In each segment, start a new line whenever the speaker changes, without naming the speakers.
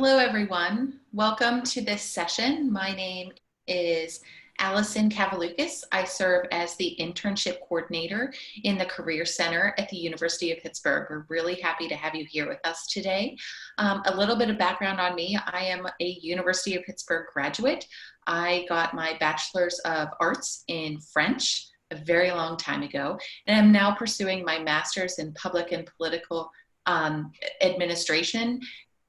Hello, everyone. Welcome to this session. My name is Allison Kavaloukas. I serve as the internship coordinator in the Career Center at the University of Pittsburgh. We're really happy to have you here with us today. A little bit of background on me. I am a University of Pittsburgh graduate. I got my Bachelor's of Arts in French a very long time ago, and I'm now pursuing my Master's in Public and Political Administration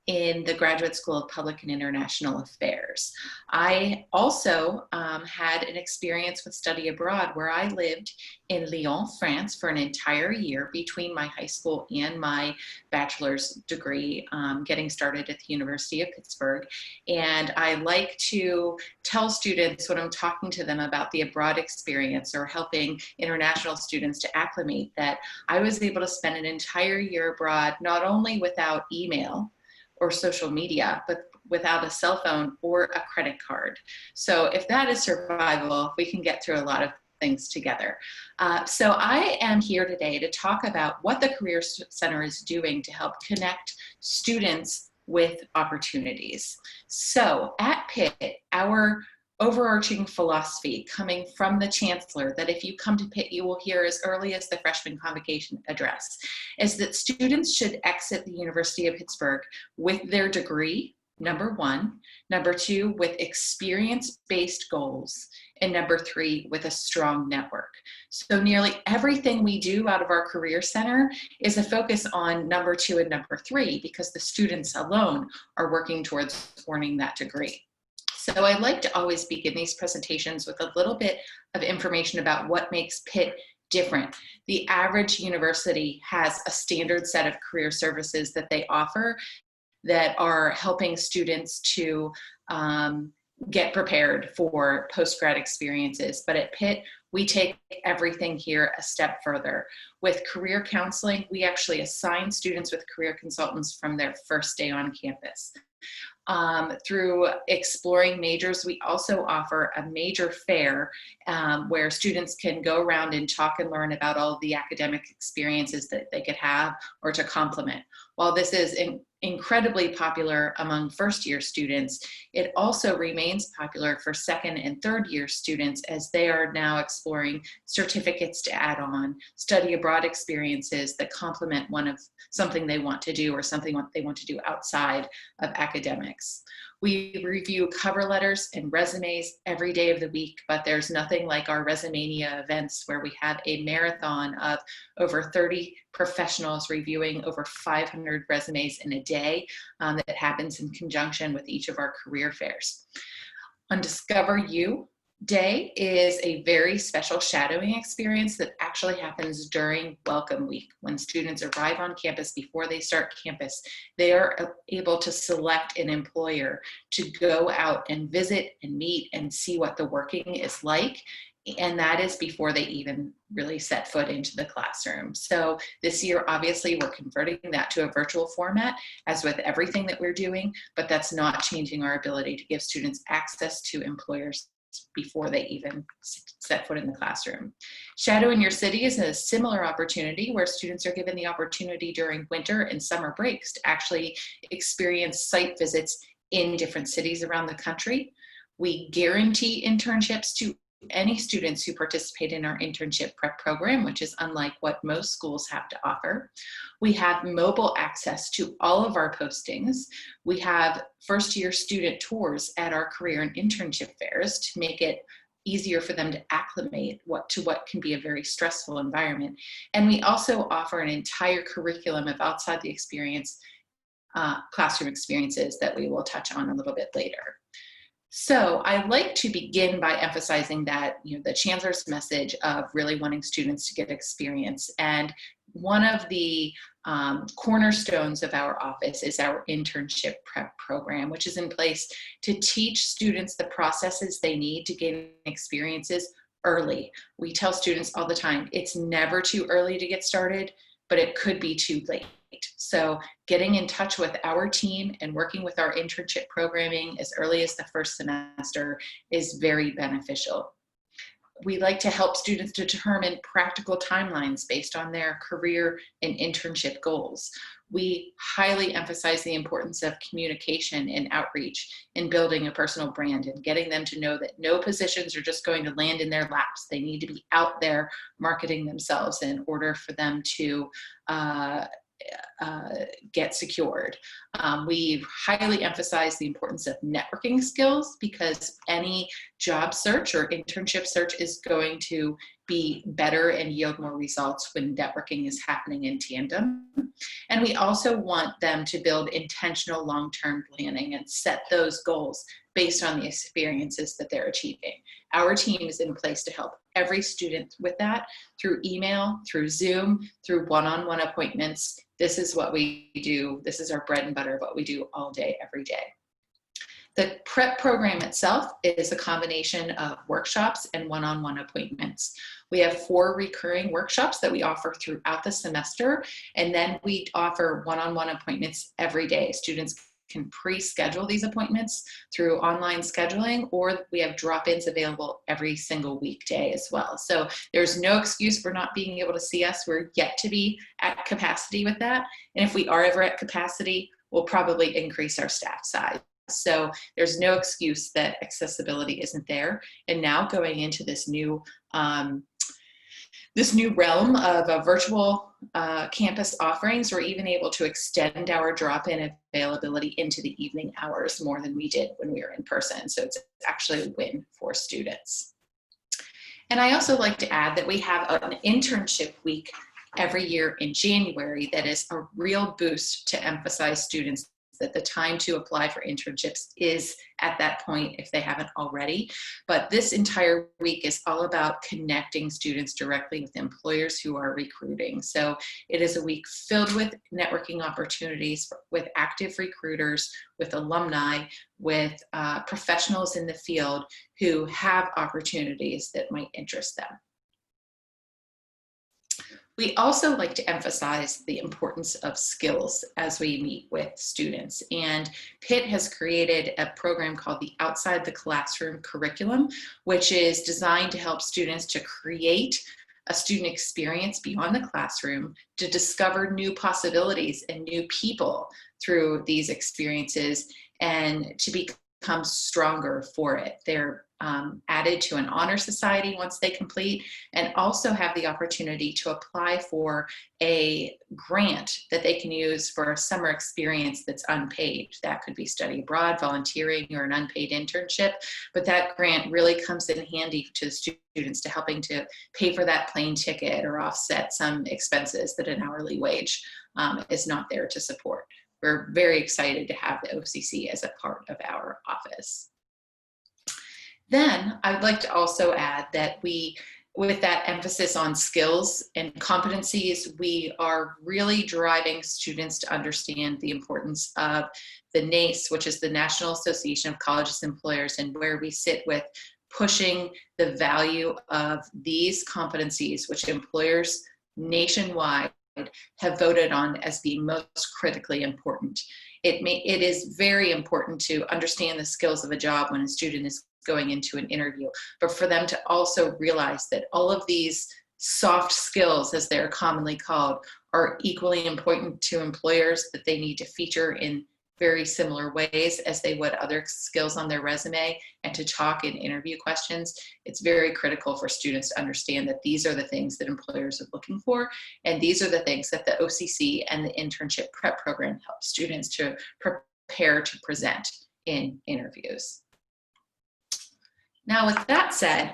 in the Graduate School of Public and International Affairs. I also had an experience with study abroad where I lived in Lyon, France for an entire year between my high school and my bachelor's degree, getting started at the University of Pittsburgh. And I like to tell students when I'm talking to them about the abroad experience or helping international students to acclimate that I was able to spend an entire year abroad, not only without email or social media, but without a cell phone or a credit card. So if that is survival, we can get through a lot of things together. So I am here today to talk about what the Career Center is doing to help connect students with opportunities. So at Pitt, our overarching philosophy coming from the chancellor that if you come to Pitt, you will hear as early as the freshman convocation address, is that students should exit the University of Pittsburgh with their degree, number one, number two, with experience-based goals, and number three, with a strong network. So nearly everything we do out of our Career Center is a focus on number two and number three because the students alone are working towards earning that degree. So I like to always begin these presentations with a little bit of information about what makes Pitt different. The average university has a standard set of career services that they offer that are helping students to get prepared for post-grad experiences. But at Pitt, we take everything here a step further. With career counseling, we actually assign students with career consultants from their first day on campus. Through exploring majors, we also offer a major fair where students can go around and talk and learn about all of the academic experiences that they could have or to complement. While this is incredibly popular among first-year students, it also remains popular for second and third-year students as they are now exploring certificates to add on, study abroad experiences that complement something they want to do or something they want to do outside of academics. We review cover letters and resumes every day of the week, but there's nothing like our Resumania events where we have a marathon of over 30 professionals reviewing over 500 resumes in a day that happens in conjunction with each of our career fairs. On Discover You Day is a very special shadowing experience that actually happens during Welcome Week. When students arrive on campus before they start campus, they are able to select an employer to go out and visit and meet and see what the working is like. And that is before they even really set foot into the classroom. So this year, obviously, we're converting that to a virtual format, as with everything that we're doing, but that's not changing our ability to give students access to employers before they even set foot in the classroom. Shadow in Your City is a similar opportunity where students are given the opportunity during winter and summer breaks to actually experience site visits in different cities around the country. We guarantee internships to any students who participate in our internship prep program, which is unlike what most schools have to offer. We have mobile access to all of our postings. We have first-year student tours at our career and internship fairs to make it easier for them to acclimate to what can be a very stressful environment. And we also offer an entire curriculum of outside the experience classroom experiences that we will touch on a little bit later. So I like to begin by emphasizing that, the chancellor's message of really wanting students to get experience. And one of the cornerstones of our office is our internship prep program, which is in place to teach students the processes they need to gain experiences early. We tell students all the time, it's never too early to get started, but it could be too late. So getting in touch with our team and working with our internship programming as early as the first semester is very beneficial. We like to help students to determine practical timelines based on their career and internship goals. we highly emphasize the importance of communication and outreach in building a personal brand and getting them to know that no positions are just going to land in their laps. They need to be out there marketing themselves in order for them to get secured. We highly emphasize the importance of networking skills, because any job search or internship search is going to be better and yield more results when networking is happening in tandem. And we also want them to build intentional long-term planning and set those goals based on the experiences that they're achieving. Our team is in place to help every student with that through email, through Zoom, through one-on-one appointments. This is what we do. This is our bread and butter, what we do all day, every day. The prep program itself is a combination of workshops and one-on-one appointments. We have 4 recurring workshops that we offer throughout the semester, and then we offer one-on-one appointments every day. Students can pre-schedule these appointments through online scheduling, or we have drop-ins available every single weekday as well. So there's no excuse for not being able to see us. We're yet to be at capacity with that. And if we are ever at capacity, we'll probably increase our staff size. So there's no excuse that accessibility isn't there. And now going into this new realm of virtual campus offerings, we're even able to extend our drop-in availability into the evening hours more than we did when we were in person. So it's actually a win for students. And I also like to add that we have an internship week every year in January that is a real boost to emphasize students that the time to apply for internships is at that point if they haven't already. But this entire week is all about connecting students directly with employers who are recruiting. So it is a week filled with networking opportunities with active recruiters, with alumni, with professionals in the field who have opportunities that might interest them. We also like to emphasize the importance of skills as we meet with students. And Pitt has created a program called the Outside the Classroom Curriculum, which is designed to help students to create a student experience beyond the classroom, to discover new possibilities and new people through these experiences, and to become stronger for it. They're added to an honor society once they complete, and also have the opportunity to apply for a grant that they can use for a summer experience that's unpaid. That could be study abroad, volunteering, or an unpaid internship, but that grant really comes in handy to the students to helping to pay for that plane ticket or offset some expenses that an hourly wage is not there to support. We're very excited to have the OCC as a part of our office. Then I'd like to also add that with that emphasis on skills and competencies, we are really driving students to understand the importance of the NACE, which is the National Association of Colleges and Employers, and where we sit with pushing the value of these competencies, which employers nationwide have voted on as being most critically important. It is very important to understand the skills of a job when a student is going into an interview, but for them to also realize that all of these soft skills, as they're commonly called, are equally important to employers, that they need to feature in very similar ways as they would other skills on their resume, and to talk in interview questions. It's very critical for students to understand that these are the things that employers are looking for, and these are the things that the OCC and the internship prep program help students to prepare to present in interviews. Now, with that said,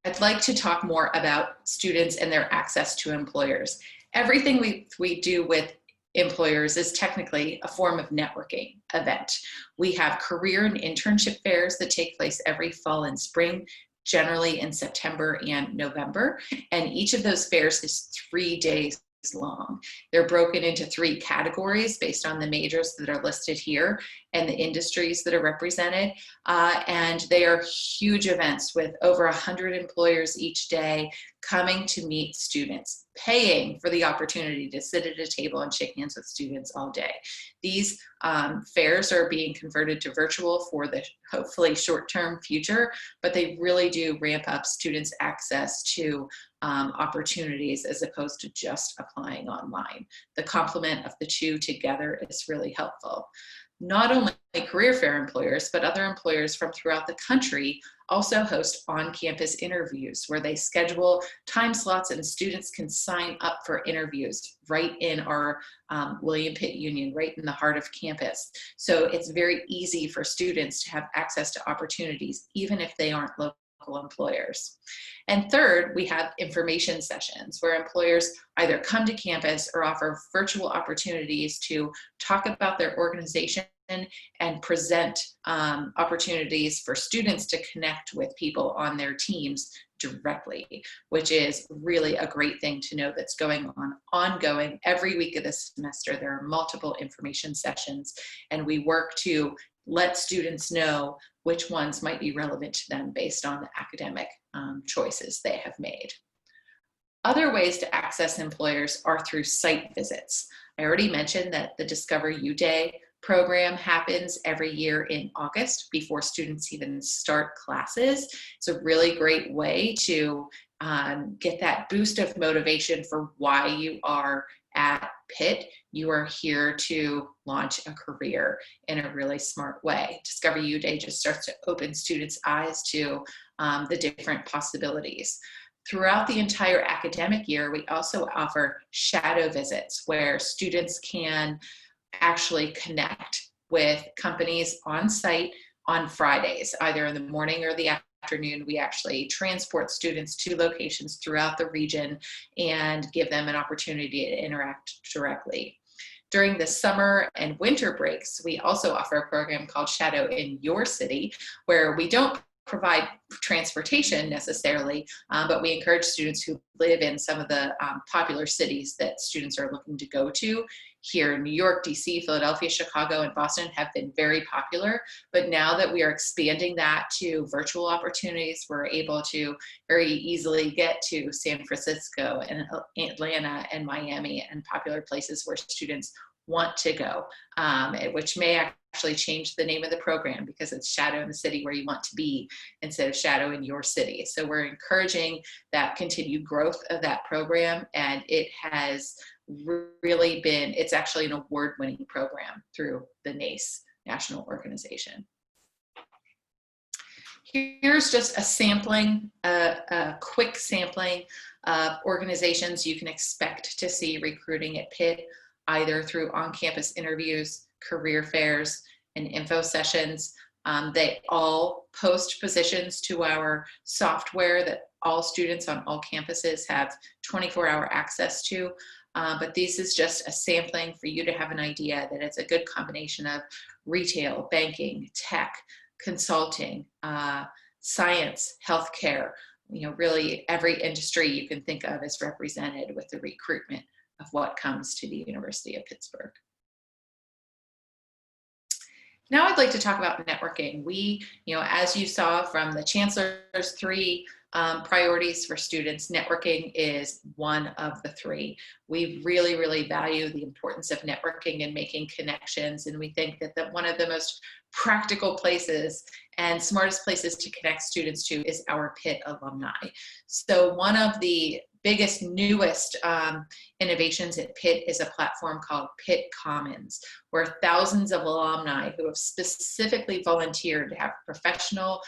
I'd like to talk more about students and their access to employers. Everything we do with employers is technically a form of networking event. We have career and internship fairs that take place every fall and spring, generally in September and November, and each of those fairs is 3 days long. They're broken into 3 categories based on the majors that are listed here and the industries that are represented, and they are huge events with over 100 employers each day coming to meet students, paying for the opportunity to sit at a table and shake hands with students all day. These fairs are being converted to virtual for the hopefully short-term future, but they really do ramp up students' access to opportunities as opposed to just applying online. The complement of the two together is really helpful. Not only career fair employers, but other employers from throughout the country also host on-campus interviews where they schedule time slots and students can sign up for interviews right in our William Pitt Union, right in the heart of campus. So it's very easy for students to have access to opportunities, even if they aren't local employers. And third, we have information sessions where employers either come to campus or offer virtual opportunities to talk about their organization and present opportunities for students to connect with people on their teams directly, which is really a great thing to know that's going on ongoing. Every week of the semester, there are multiple information sessions, and we work to let students know which ones might be relevant to them based on the academic choices they have made. Other ways to access employers are through site visits. I already mentioned that the Discover You Day program happens every year in August before students even start classes. It's a really great way to get that boost of motivation for why you are at Pitt. You are here to launch a career in a really smart way. Discover You Day just starts to open students' eyes to the different possibilities. Throughout the entire academic year, we also offer shadow visits where students can actually connect with companies on site on Fridays, either in the morning or the afternoon. We actually transport students to locations throughout the region and give them an opportunity to interact directly. During the summer and winter breaks, we also offer a program called Shadow in Your City, where we don't provide transportation necessarily, but we encourage students who live in some of the popular cities that students are looking to go to. Here in New York, DC, Philadelphia, Chicago, and Boston have been very popular, but now that we are expanding that to virtual opportunities, we're able to very easily get to San Francisco and Atlanta and Miami and popular places where students want to go, which may actually change the name of the program because it's Shadow in the City Where You Want to Be instead of Shadow in Your City. So we're encouraging that continued growth of that program, and it has really been, it's actually an award-winning program through the NACE national organization. Here's just a sampling, a quick sampling of organizations you can expect to see recruiting at Pitt, either through on-campus interviews, career fairs, and info sessions. They all post positions to our software that all students on all campuses have 24-hour access to. But this is just a sampling for you to have an idea that it's a good combination of retail, banking, tech, consulting, science, healthcare. You know, really every industry you can think of is represented with the recruitment of what comes to the University of Pittsburgh. Now I'd like to talk about networking. We, as you saw from the Chancellor's 3 priorities for students, networking is one of the 3. We really, really value the importance of networking and making connections. And we think that one of the most practical places and smartest places to connect students to is our Pitt alumni. So one of the biggest, newest innovations at Pitt is a platform called Pitt Commons, where thousands of alumni who have specifically volunteered to have professional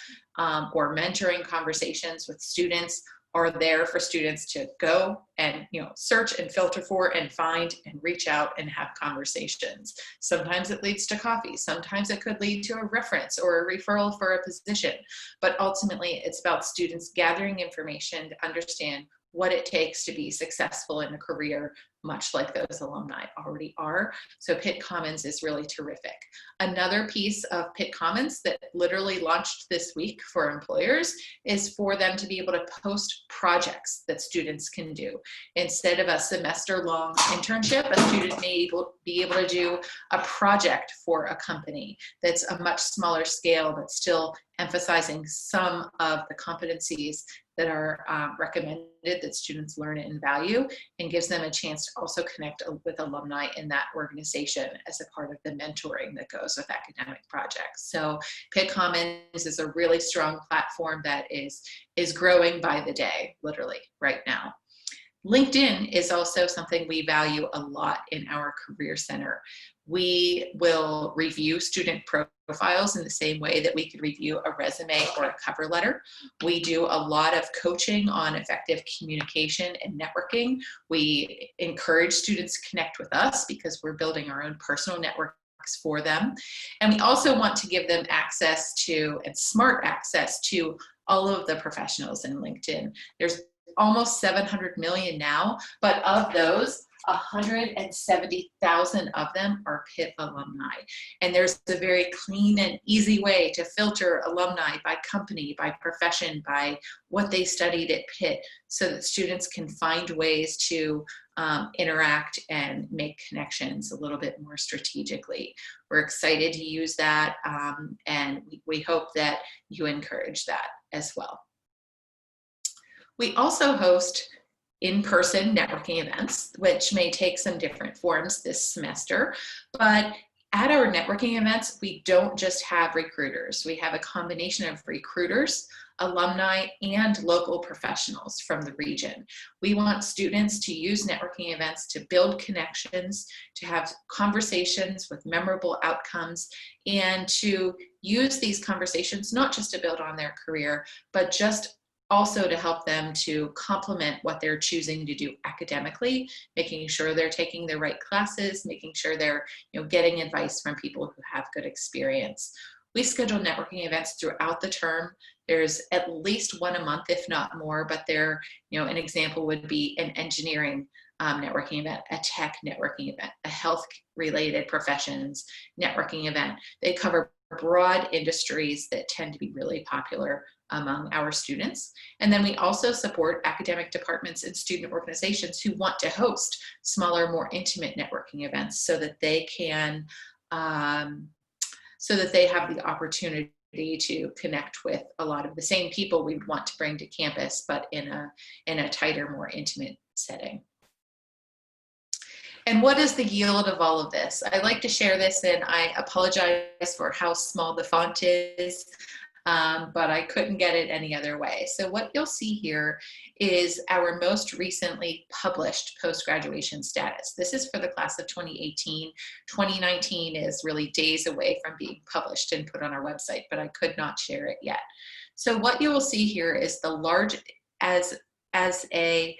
or mentoring conversations with students are there for students to go and search and filter for and find and reach out and have conversations. Sometimes it leads to coffee. Sometimes it could lead to a reference or a referral for a position. But ultimately, it's about students gathering information to understand what it takes to be successful in a career, much like those alumni already are. So Pitt Commons is really terrific. Another piece of Pitt Commons that literally launched this week for employers is for them to be able to post projects that students can do. Instead of a semester-long internship, a student may be able to do a project for a company that's a much smaller scale, but still emphasizing some of the competencies that are recommended that students learn and value, and gives them a chance to also connect with alumni in that organization as a part of the mentoring that goes with academic projects. So Pitt Commons is a really strong platform that is growing by the day, literally right now. LinkedIn is also something we value a lot in our Career Center. We will review student profiles in the same way that we could review a resume or a cover letter. We do a lot of coaching on effective communication and networking. We encourage students to connect with us because we're building our own personal networks for them. And we also want to give them access to, and smart access to, all of the professionals in LinkedIn. There's almost 700 million now, but of those, 170,000 of them are Pitt alumni. And there's a very clean and easy way to filter alumni by company, by profession, by what they studied at Pitt, so that students can find ways to interact and make connections a little bit more strategically. We're excited to use that, and we hope that you encourage that as well. We also host in-person networking events, which may take some different forms this semester, but at our networking events, we don't just have recruiters. We have a combination of recruiters, alumni, and local professionals from the region. We want students to use networking events to build connections, to have conversations with memorable outcomes, and to use these conversations not just to build on their career, but just also to help them to complement what they're choosing to do academically, making sure they're taking the right classes, making sure they're getting advice from people who have good experience. We schedule networking events throughout the term. There's at least one a month, if not more, but an example would be an engineering networking event, a tech networking event, a health-related professions networking event. They cover broad industries that tend to be really popular among our students. And then we also support academic departments and student organizations who want to host smaller, more intimate networking events so that they can, so that they have the opportunity to connect with a lot of the same people we would want to bring to campus, but in a tighter, more intimate setting. And what is the yield of all of this? I like to share this, and I apologize for how small the font is, but I couldn't get it any other way. So what you'll see here is our most recently published post-graduation status. This is for the class of 2018. 2019 is really days away from being published and put on our website, but I could not share it yet. So what you will see here is the large, as a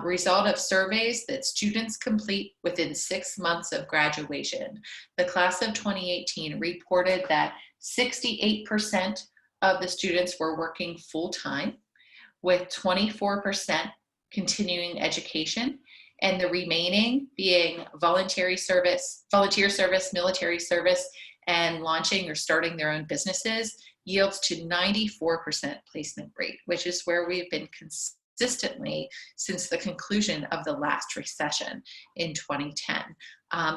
result of surveys that students complete within 6 months of graduation. The class of 2018 reported that 68% of the students were working full-time, with 24% continuing education, and the remaining being volunteer service, military service, and launching or starting their own businesses, yields to 94% placement rate, which is where we've been consistently since the conclusion of the last recession in 2010.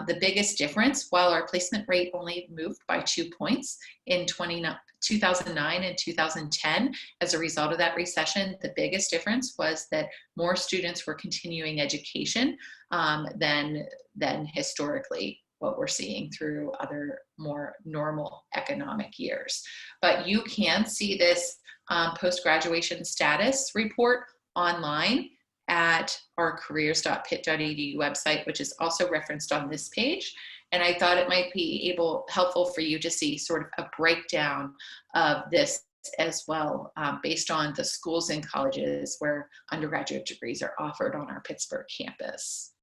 The biggest difference, while our placement rate only moved by 2 points in 2009 and 2010 as a result of that recession, the biggest difference was that more students were continuing education than historically what we're seeing through other more normal economic years. But you can see this post-graduation status report online at our careers.pitt.edu website, which is also referenced on this page. And I thought it might be helpful for you to see sort of a breakdown of this as well, based on the schools and colleges where undergraduate degrees are offered on our Pittsburgh campus.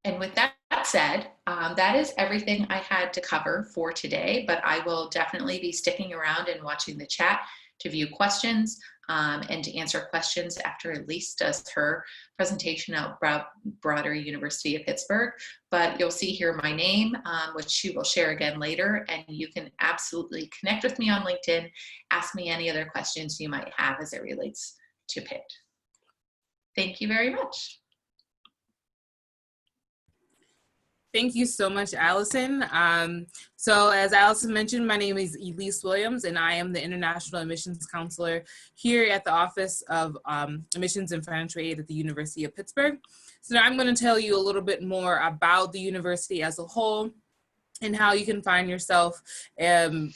And with that said, that is everything I had to cover for today, but I will definitely be sticking around and watching the chat to view questions and to answer questions after Elise does her presentation about broader University of Pittsburgh. But you'll see here my name, which she will share again later, and you can absolutely connect with me on LinkedIn, ask me any other questions you might have as it relates to Pitt. Thank you very much.
Thank you so much, Allison. So as Allison mentioned, my name is Elise Williams, and I am the International Admissions Counselor here at the Office of Admissions and Financial Aid at the University of Pittsburgh. So now I'm going to tell you a little bit more about the university as a whole and how you can find yourself, feeling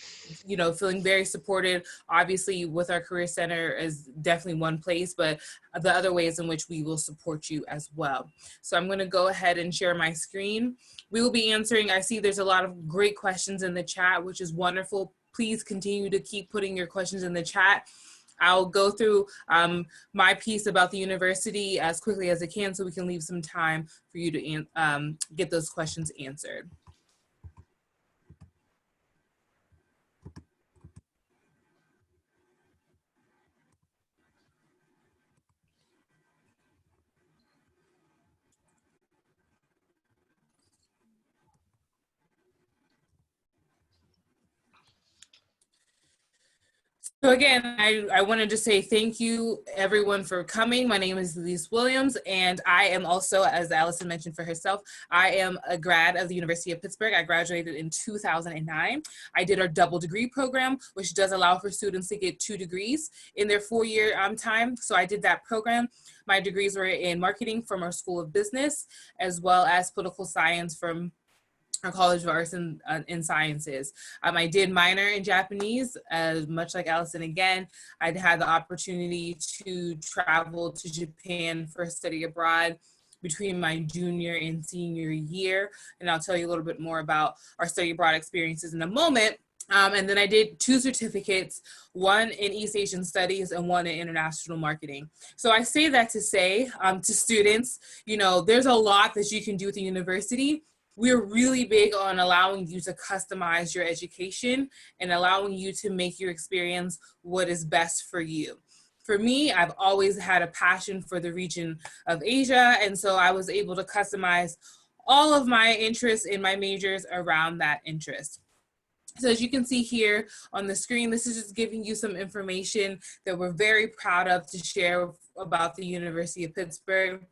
very supported. Obviously, with our Career Center is definitely one place, but the other ways in which we will support you as well. So I'm going to go ahead and share my screen. We will be answering, I see there's a lot of great questions in the chat, which is wonderful. Please continue to keep putting your questions in the chat. I'll go through my piece about the university as quickly as I can so we can leave some time for you to get those questions answered. So again, I wanted to say thank you everyone for coming. My name is Elise Williams, and I am also, as Allison mentioned for herself, I am a grad of the University of Pittsburgh. I graduated in 2009. I did our double degree program, which does allow for students to get 2 degrees in their 4-year time. So I did that program. My degrees were in marketing from our School of Business, as well as political science from our College of Arts and Sciences. I did minor in Japanese, much like Allison again. I'd had the opportunity to travel to Japan for study abroad between my junior and senior year. And I'll tell you a little bit more about our study abroad experiences in a moment. And then I did 2 certificates, one in East Asian Studies and one in International Marketing. So I say that to say to students, there's a lot that you can do at the university. We're really big on allowing you to customize your education and allowing you to make your experience what is best for you. For me, I've always had a passion for the region of Asia, and so I was able to customize all of my interests in my majors around that interest. So as you can see here on the screen, this is just giving you some information that we're very proud of to share about the University of Pittsburgh.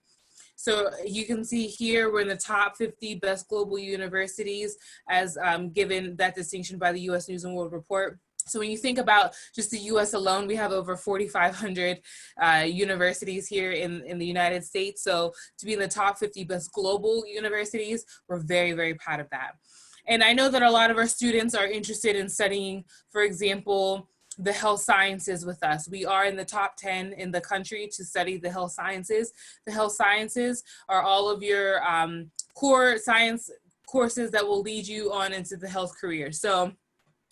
So you can see here, we're in the top 50 best global universities as given that distinction by the US News and World Report. So when you think about just the US alone, we have over 4,500 universities here in the United States. So to be in the top 50 best global universities, we're very, very proud of that. And I know that a lot of our students are interested in studying, for example, the health sciences with us. We are in the top 10 in the country to study the health sciences. The health sciences are all of your core science courses that will lead you on into the health career. So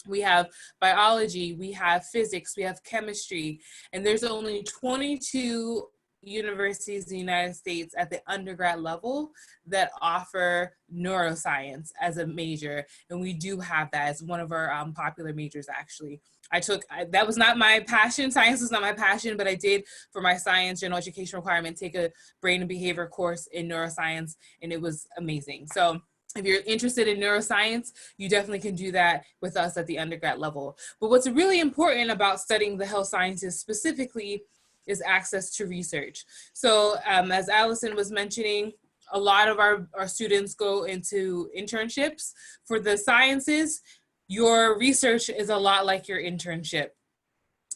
we have biology, we have physics, we have chemistry, and there's only 22 universities in the United States at the undergrad level that offer neuroscience as a major, and we do have that as one of our popular majors. Actually, that was not my passion. Science was not my passion, but I did, for my science general education requirement, take a brain and behavior course in neuroscience, and it was amazing. So if you're interested in neuroscience, you definitely can do that with us at the undergrad level. But what's really important about studying the health sciences specifically is access to research. So as Allison was mentioning, a lot of our students go into internships. For the sciences, your research is a lot like your internship.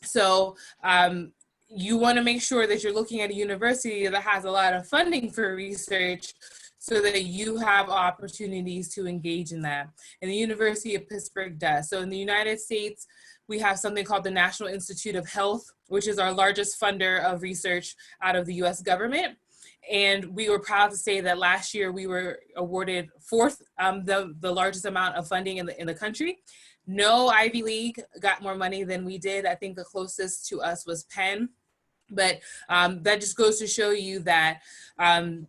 So you want to make sure that you're looking at a university that has a lot of funding for research so that you have opportunities to engage in that. And the University of Pittsburgh does. So in the United States, we have something called the National Institute of Health, which is our largest funder of research out of the US government. And we were proud to say that last year we were awarded 4th, the largest amount of funding in the country. No Ivy League got more money than we did. I think the closest to us was Penn. But that just goes to show you that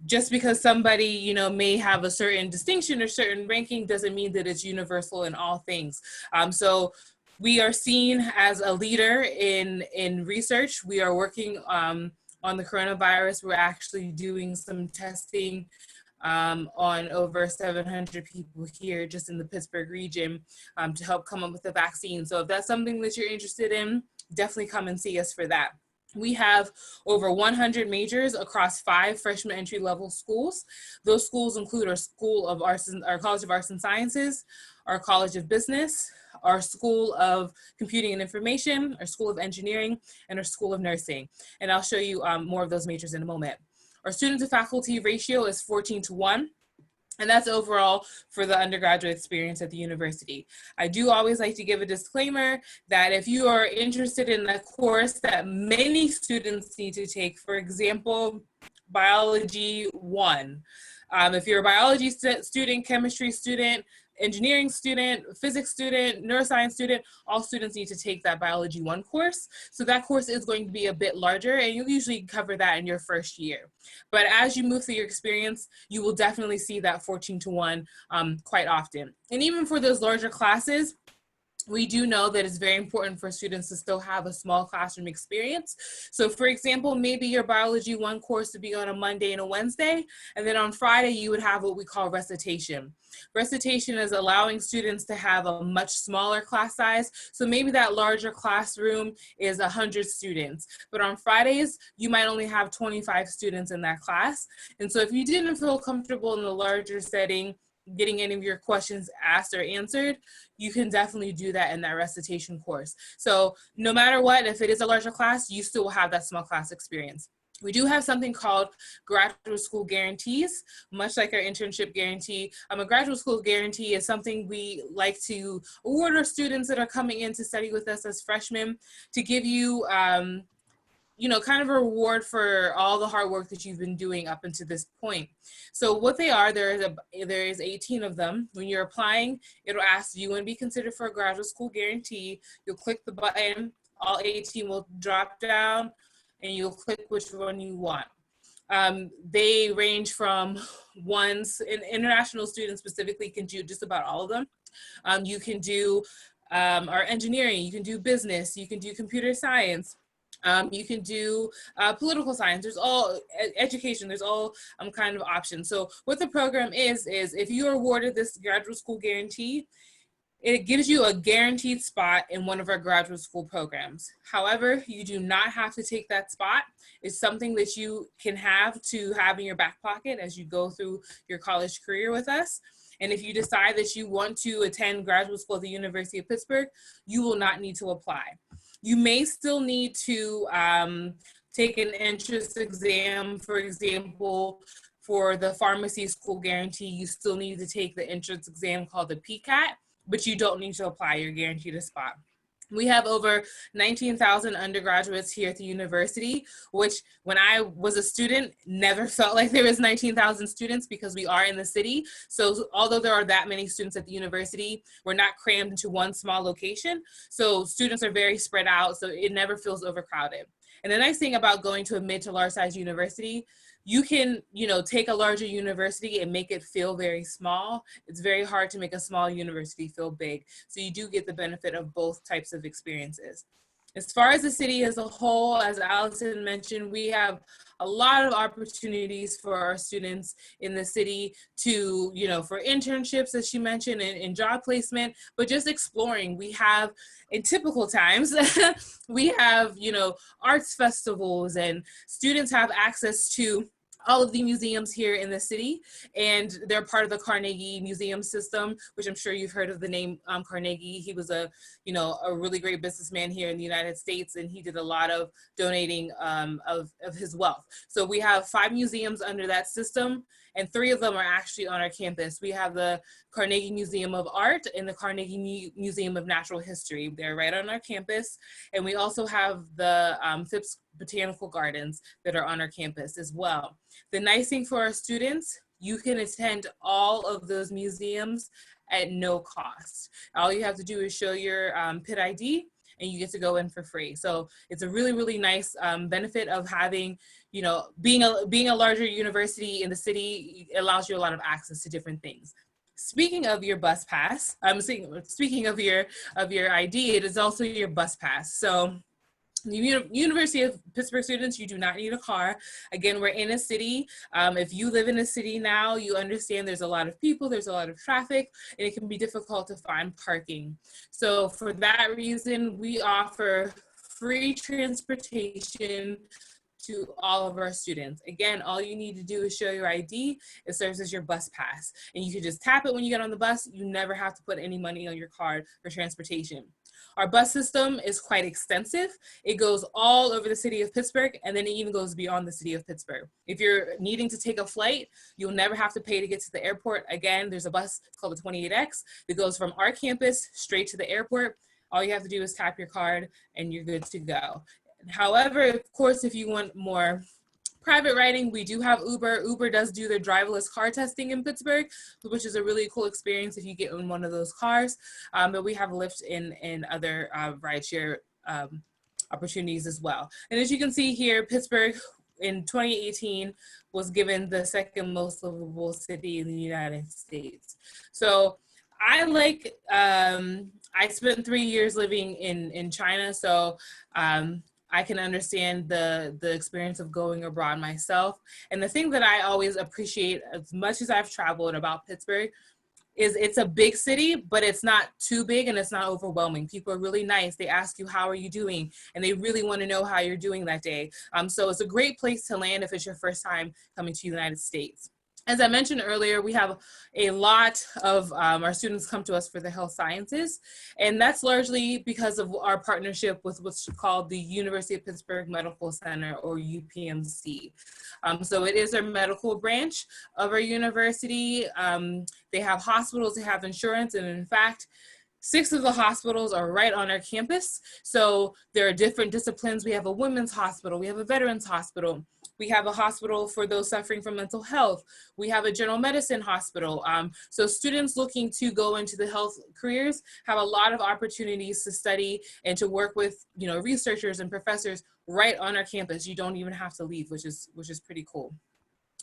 just because somebody, may have a certain distinction or certain ranking doesn't mean that it's universal in all things. So we are seen as a leader in research. We are working on the coronavirus. We're actually doing some testing on over 700 people here just in the Pittsburgh region to help come up with a vaccine. So if that's something that you're interested in, definitely come and see us for that. We have over 100 majors across 5 freshman entry-level schools. Those schools include our School of Arts and our College of Arts and Sciences, our College of Business, our School of Computing and Information, our School of Engineering, and our School of Nursing. And I'll show you more of those majors in a moment. Our student to faculty ratio is 14:1. And that's overall for the undergraduate experience at the university. I do always like to give a disclaimer that if you are interested in a course that many students need to take, for example, Biology 1, if you're a biology student, chemistry student, engineering student, physics student, neuroscience student, all students need to take that Biology 1 course. So that course is going to be a bit larger, and you'll usually cover that in your first year. But as you move through your experience, you will definitely see that 14:1 quite often. And even for those larger classes, we do know that it's very important for students to still have a small classroom experience. So for example, maybe your Biology 1 course would be on a Monday and a Wednesday, and then on Friday you would have what we call recitation. Recitation is allowing students to have a much smaller class size. So maybe that larger classroom is 100 students, but on Fridays, you might only have 25 students in that class. And so if you didn't feel comfortable in the larger setting, getting any of your questions asked or answered, you can definitely do that in that recitation course. So no matter what, if it is a larger class, you still will have that small class experience. We do have something called graduate school guarantees, much like our internship guarantee. A graduate school guarantee is something we like to award our students that are coming in to study with us as freshmen to give you kind of a reward for all the hard work that you've been doing up until this point. So what they are, there is 18 of them. When you're applying, it'll ask, do you want to be considered for a graduate school guarantee? You'll click the button, all 18 will drop down, and you'll click which one you want. They range from ones, and international students specifically can do just about all of them. You can do our engineering, you can do business, you can do computer science. You can do political science, there's all education, there's all kind of options. So what the program is if you are awarded this graduate school guarantee, it gives you a guaranteed spot in one of our graduate school programs. However, you do not have to take that spot. It's something that you can have in your back pocket as you go through your college career with us. And if you decide that you want to attend graduate school at the University of Pittsburgh, you will not need to apply. You may still need to take an entrance exam. For example, for the pharmacy school guarantee, you still need to take the entrance exam called the PCAT, but you don't need to apply. You're guaranteed a spot. We have over 19,000 undergraduates here at the university, which when I was a student, never felt like there was 19,000 students because we are in the city. So although there are that many students at the university, we're not crammed into one small location. So students are very spread out, so it never feels overcrowded. And the nice thing about going to a mid to large size university, you can, take a larger university and make it feel very small. It's very hard to make a small university feel big. So you do get the benefit of both types of experiences. As far as the city as a whole, as Allison mentioned, we have a lot of opportunities for our students in the city to, for internships, as she mentioned, and job placement, but just exploring. We have, in typical times, we have, arts festivals, and students have access to all of the museums here in the city, and they're part of the Carnegie Museum system, which I'm sure you've heard of the name Carnegie. He was a really great businessman here in the United States, and he did a lot of donating of his wealth. So we have 5 museums under that system, and 3 of them are actually on our campus. We have the Carnegie Museum of Art and the Carnegie Museum of Natural History. They're right on our campus. And we also have the Phipps Botanical Gardens that are on our campus as well. The nice thing for our students, you can attend all of those museums at no cost. All you have to do is show your PIT ID, and you get to go in for free. So it's a really, really nice benefit of having, being a larger university in the city. It allows you a lot of access to different things. Speaking of your bus pass, speaking of your ID, it is also your bus pass. So the University of Pittsburgh students, you do not need a car. Again, we're in a city. If you live in a city now, you understand there's a lot of people, there's a lot of traffic, and it can be difficult to find parking. So for that reason, we offer free transportation to all of our students. Again, all you need to do is show your ID. It serves as your bus pass. And you can just tap it when you get on the bus. You never have to put any money on your card for transportation. Our bus system is quite extensive. It goes all over the city of Pittsburgh, and then it even goes beyond the city of Pittsburgh. If you're needing to take a flight, you'll never have to pay to get to the airport. Again, there's a bus called the 28X that goes from our campus straight to the airport. All you have to do is tap your card and you're good to go. However, of course, if you want more private riding, we do have Uber. Uber does do their driverless car testing in Pittsburgh, which is a really cool experience if you get in one of those cars. But we have Lyft and other rideshare opportunities as well. And as you can see here, Pittsburgh in 2018 was given the second most livable city in the United States. So I like, I spent 3 years living in China, so I can understand the experience of going abroad myself. And the thing that I always appreciate as much as I've traveled about Pittsburgh is it's a big city, but it's not too big and it's not overwhelming. People are really nice. They ask you, how are you doing? And they really want to know how you're doing that day. So it's a great place to land if it's your first time coming to the United States. As I mentioned earlier, we have a lot of our students come to us for the health sciences, and that's largely because of our partnership with what's called the University of Pittsburgh Medical Center, or UPMC. So it is our medical branch of our university. They have hospitals, they have insurance, and in fact, 6 of the hospitals are right on our campus. So there are different disciplines. We have a women's hospital, we have a veterans hospital. We have a hospital for those suffering from mental health. We have a general medicine hospital. So students looking to go into the health careers have a lot of opportunities to study and to work with, researchers and professors right on our campus. You don't even have to leave, which is pretty cool.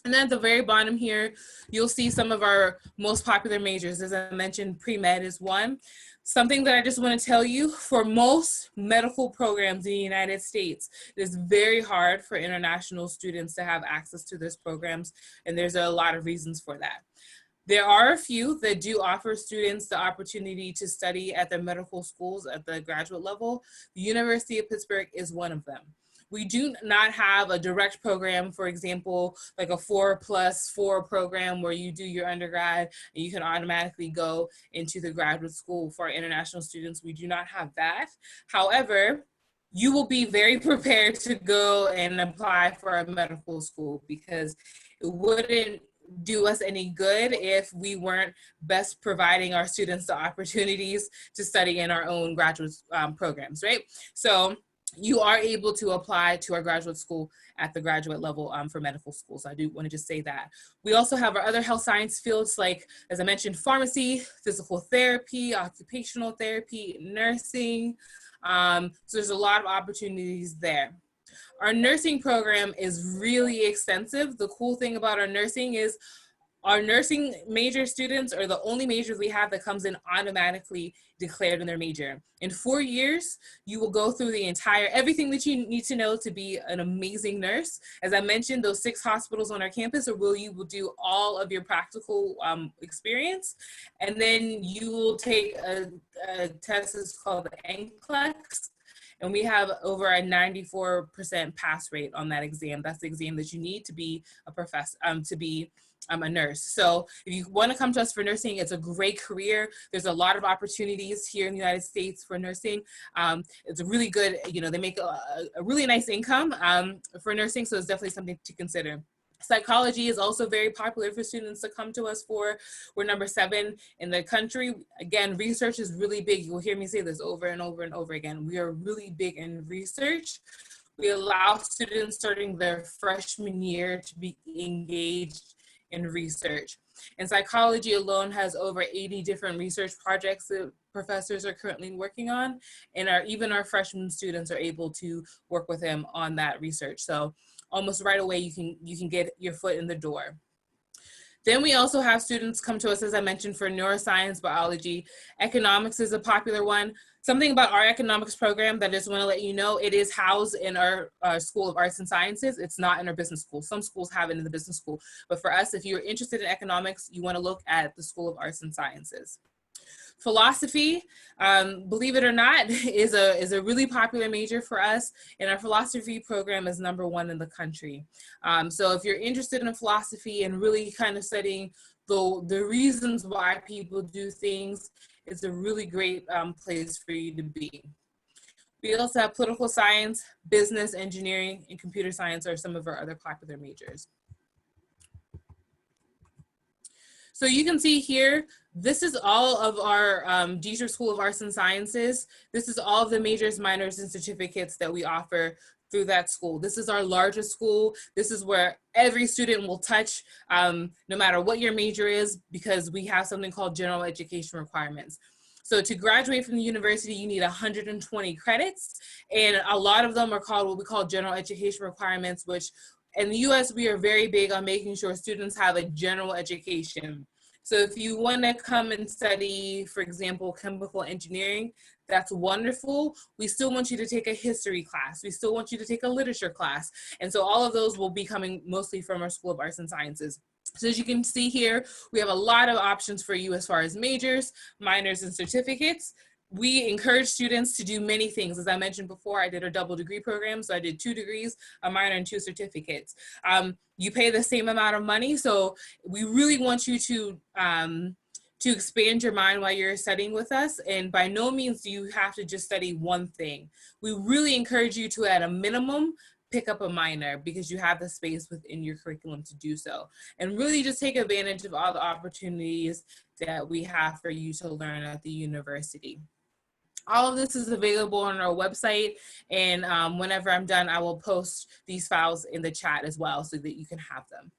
And then at the very bottom here, you'll see some of our most popular majors. As I mentioned, pre-med is one. Something that I just want to tell you, for most medical programs in the United States, it is very hard for international students to have access to those programs, and there's a lot of reasons for that. There are a few that do offer students the opportunity to study at their medical schools at the graduate level. The University of Pittsburgh is one of them. We do not have a direct program, for example, like a 4+4 program where you do your undergrad and you can automatically go into the graduate school. For our international students, we do not have that. However, you will be very prepared to go and apply for a medical school, because it wouldn't do us any good if we weren't best providing our students the opportunities to study in our own graduate programs, right? So you are able to apply to our graduate school at the graduate level for medical school. So I do want to just say that. We also have our other health science fields, like, as I mentioned, pharmacy, physical therapy, occupational therapy, nursing. So there's a lot of opportunities there. Our nursing program is really extensive. The cool thing about our nursing is our nursing major students are the only majors we have that comes in automatically declared in their major. In 4 years, you will go through the everything that you need to know to be an amazing nurse. As I mentioned, those 6 hospitals on our campus are where you will do all of your practical experience. And then you will take a test that's called the NCLEX. And we have over a 94% pass rate on that exam. That's the exam that you need to be a professor, to be a nurse. So if you want to come to us for nursing, it's a great career. There's a lot of opportunities here in the United States for nursing. It's a really good, they make a really nice income for nursing. So it's definitely something to consider. Psychology is also very popular for students to come to us for. We're number 7 in the country. Again, research is really big. You'll hear me say this over and over and over again. We are really big in research. We allow students starting their freshman year to be engaged in research. And psychology alone has over 80 different research projects that professors are currently working on, and even our freshman students are able to work with them on that research. So almost right away, you can get your foot in the door. Then we also have students come to us, as I mentioned, for neuroscience, biology. Economics is a popular one. Something about our economics program that I just want to let you know, it is housed in our School of Arts and Sciences. It's not in our business school. Some schools have it in the business school. But for us, if you're interested in economics, you want to look at the School of Arts and Sciences. Philosophy, believe it or not, is a really popular major for us, and our philosophy program is #1 in the country. So if you're interested in philosophy and really kind of studying the reasons why people do things, it's a really great place for you to be. We also have political science, business, engineering, and computer science are some of our other popular majors. So you can see here, this is all of our Deisher School of Arts and Sciences. This is all of the majors, minors, and certificates that we offer through that school. This is our largest school. This is where every student will touch, no matter what your major is, because we have something called general education requirements. So to graduate from the university, you need 120 credits, and a lot of them are called what we call general education requirements, which in the US, we are very big on making sure students have a general education. So if you want to come and study, for example, chemical engineering, that's wonderful. We still want you to take a history class. We still want you to take a literature class. And so all of those will be coming mostly from our School of Arts and Sciences. So as you can see here, we have a lot of options for you as far as majors, minors, and certificates. We encourage students to do many things. As I mentioned before, I did a double degree program, so I did 2 degrees, a minor, and 2 certificates. You pay the same amount of money, so we really want you to expand your mind while you're studying with us, and by no means do you have to just study one thing. We really encourage you to, at a minimum, pick up a minor because you have the space within your curriculum to do so. And really just take advantage of all the opportunities that we have for you to learn at the university. All of this is available on our website, and whenever I'm done, I will post these files in the chat as well so that you can have them.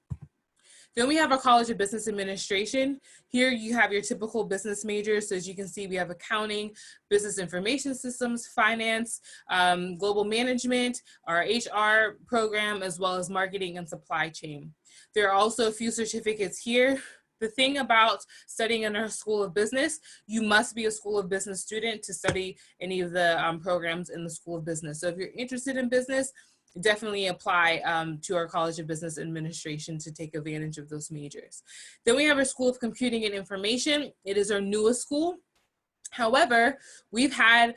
Then we have our College of Business Administration. Here you have your typical business majors. So as you can see, we have accounting, business information systems, finance, global management, our HR program, as well as marketing and supply chain. There are also a few certificates here. The thing about studying in our School of Business, you must be a School of Business student to study any of the programs in the School of Business. So if you're interested in business, definitely apply to our College of Business Administration to take advantage of those majors. Then we have our School of Computing and Information. It is our newest school. However, we have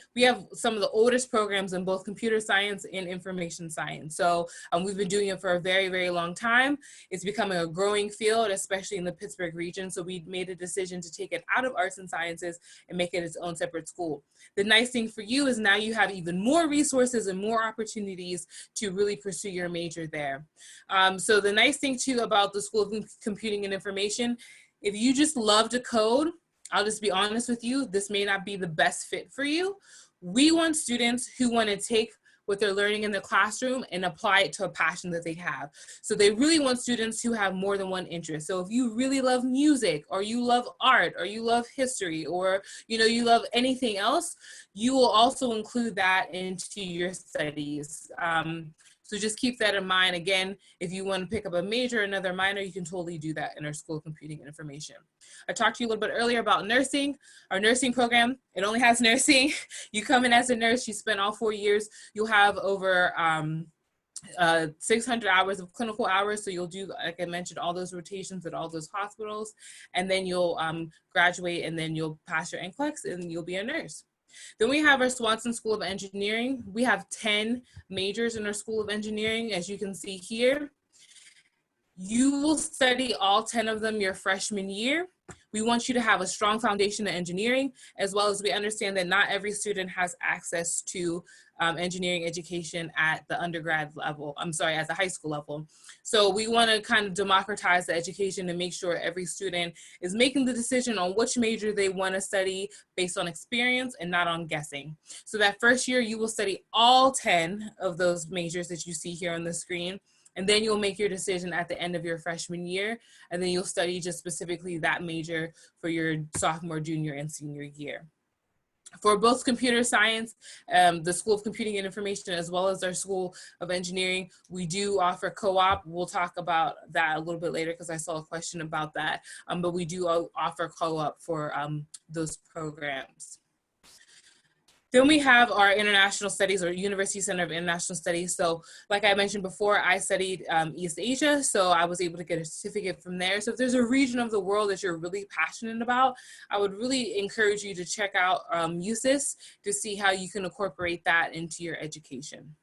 some of the oldest programs in both computer science and information science. So we've been doing it for a very, very long time. It's becoming a growing field, especially in the Pittsburgh region. So we made a decision to take it out of arts and sciences and make it its own separate school. The nice thing for you is now you have even more resources and more opportunities to really pursue your major there. So the nice thing too about the School of Computing and Information, if you just love to code, I'll just be honest with you, this may not be the best fit for you. We want students who want to take what they're learning in the classroom and apply it to a passion that they have. So they really want students who have more than one interest. So if you really love music, or you love art, or you love history, or you love anything else, you will also include that into your studies. So just keep that in mind. Again, if you want to pick up a major or another minor, you can totally do that in our School of Computing and Information. I talked to you a little bit earlier about nursing. Our nursing program, it only has nursing. You come in as a nurse, you spend all 4 years, you'll have over 600 hours of clinical hours. So you'll do, like I mentioned, all those rotations at all those hospitals, and then you'll graduate, and then you'll pass your NCLEX and you'll be a nurse. Then we have our Swanson School of Engineering. We have 10 majors in our School of Engineering, as you can see here. You will study all 10 of them your freshman year. We want you to have a strong foundation in engineering, as well as we understand that not every student has access to engineering education at the undergrad level, at the high school level. So we want to kind of democratize the education and make sure every student is making the decision on which major they want to study based on experience and not on guessing. So that first year, you will study all 10 of those majors that you see here on the screen. And then you'll make your decision at the end of your freshman year, and then you'll study just specifically that major for your sophomore, junior, and senior year. For both computer science, the School of Computing and Information, as well as our School of Engineering, we do offer co-op. We'll talk about that a little bit later because I saw a question about that, but we do offer co-op for those programs. Then we have our International Studies or University Center of International Studies. So like I mentioned before, I studied East Asia, so I was able to get a certificate from there. So if there's a region of the world that you're really passionate about, I would really encourage you to check out USIS to see how you can incorporate that into your education.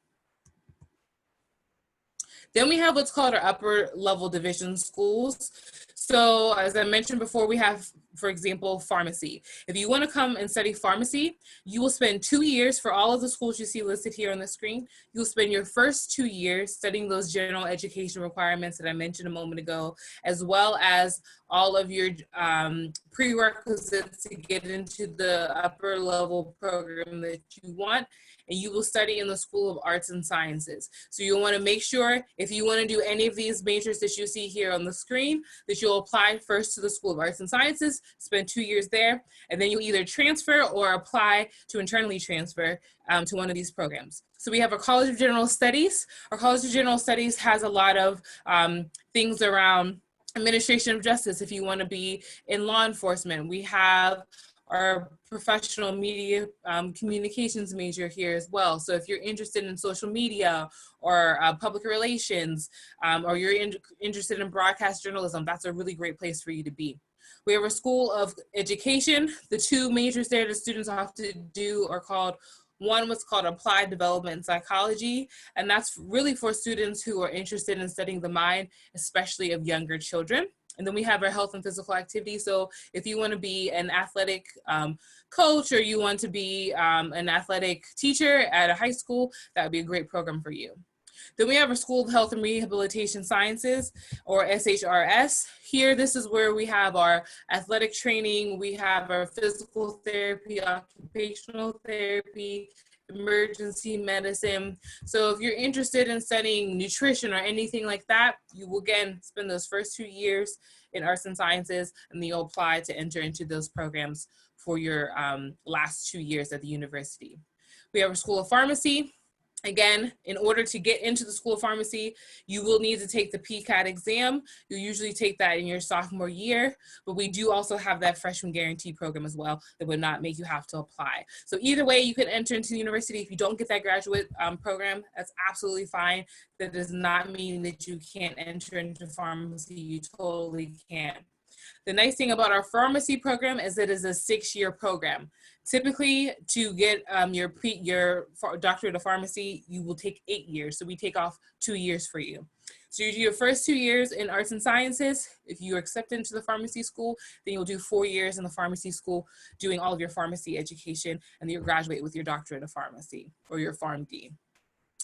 Then we have what's called our upper level division schools. So as I mentioned before, we have, for example, pharmacy. If you want to come and study pharmacy, you will spend 2 years for all of the schools you see listed here on the screen. You'll spend your first 2 years studying those general education requirements that I mentioned a moment ago, as well as all of your prerequisites to get into the upper level program that you want. And you will study in the School of Arts and Sciences. So you'll want to make sure, if you want to do any of these majors that you see here on the screen, that you'll apply first to the School of Arts and Sciences, spend 2 years there, and then you either transfer or apply to internally transfer to one of these programs. So we have our College of General Studies. Our College of General Studies has a lot of things around administration of justice. If you want to be in law enforcement, we have our professional media communications major here as well. So if you're interested in social media or public relations, or you're interested in broadcast journalism, that's a really great place for you to be. We have a School of Education. The 2 majors there the students have to do are called, one was called Applied Development Psychology, and that's really for students who are interested in studying the mind, especially of younger children. And then we have our health and physical activity. So if you want to be an athletic coach, or you want to be an athletic teacher at a high school, that would be a great program for you. Then we have our School of Health and Rehabilitation Sciences, or SHRS. Here, this is where we have our athletic training, we have our physical therapy, occupational therapy, emergency medicine. So if you're interested in studying nutrition or anything like that, you will again spend those first 2 years in arts and sciences, and then you'll apply to enter into those programs for your last 2 years at the university. We have a School of Pharmacy. Again, in order to get into the School of Pharmacy, you will need to take the PCAT exam. You usually take that in your sophomore year, but we do also have that freshman guarantee program as well that would not make you have to apply. So either way, you can enter into the university. If you don't get that graduate program, that's absolutely fine. That does not mean that you can't enter into pharmacy. You totally can. The nice thing about our pharmacy program is it is a 6-year program. Typically, to get your doctorate of pharmacy, you will take 8 years. So we take off 2 years for you. So you do your first 2 years in arts and sciences. If you are accepted into the pharmacy school, then you'll do 4 years in the pharmacy school doing all of your pharmacy education, and then you'll graduate with your doctorate of pharmacy or your PharmD.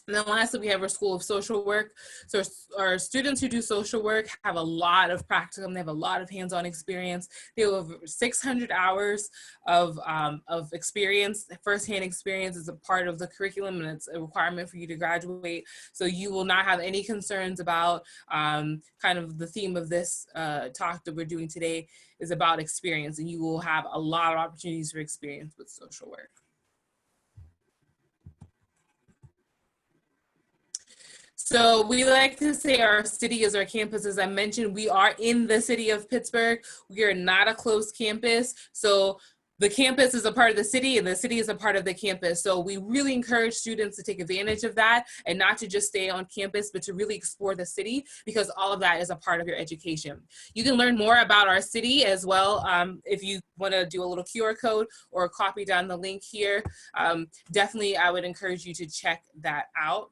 And then lastly, we have our School of Social Work. So our students who do social work have a lot of practicum. They have a lot of hands-on experience. They have over 600 hours of experience. Firsthand experience is a part of the curriculum, and it's a requirement for you to graduate. So you will not have any concerns about kind of the theme of this talk that we're doing today is about experience, and you will have a lot of opportunities for experience with social work. So we like to say our city is our campus. As I mentioned, we are in the city of Pittsburgh. We are not a closed campus. So the campus is a part of the city, and the city is a part of the campus. So we really encourage students to take advantage of that and not to just stay on campus, but to really explore the city, because all of that is a part of your education. You can learn more about our city as well. If you want to do a little QR code or copy down the link here, definitely I would encourage you to check that out.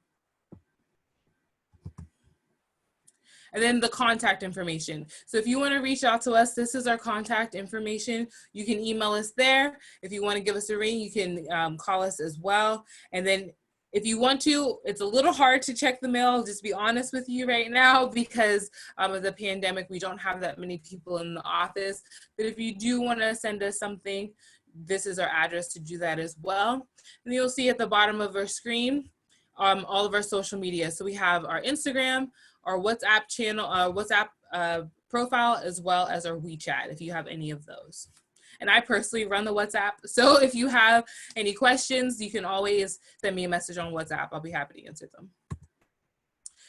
And then the contact information. So if you want to reach out to us, this is our contact information. You can email us there. If you want to give us a ring, you can call us as well. And then if you want to, it's a little hard to check the mail, just be honest with you right now, because of the pandemic, we don't have that many people in the office. But if you do want to send us something, this is our address to do that as well. And you'll see at the bottom of our screen, all of our social media. So we have our Instagram, our WhatsApp channel, WhatsApp profile, as well as our WeChat, if you have any of those. And I personally run the WhatsApp. So if you have any questions, you can always send me a message on WhatsApp. I'll be happy to answer them.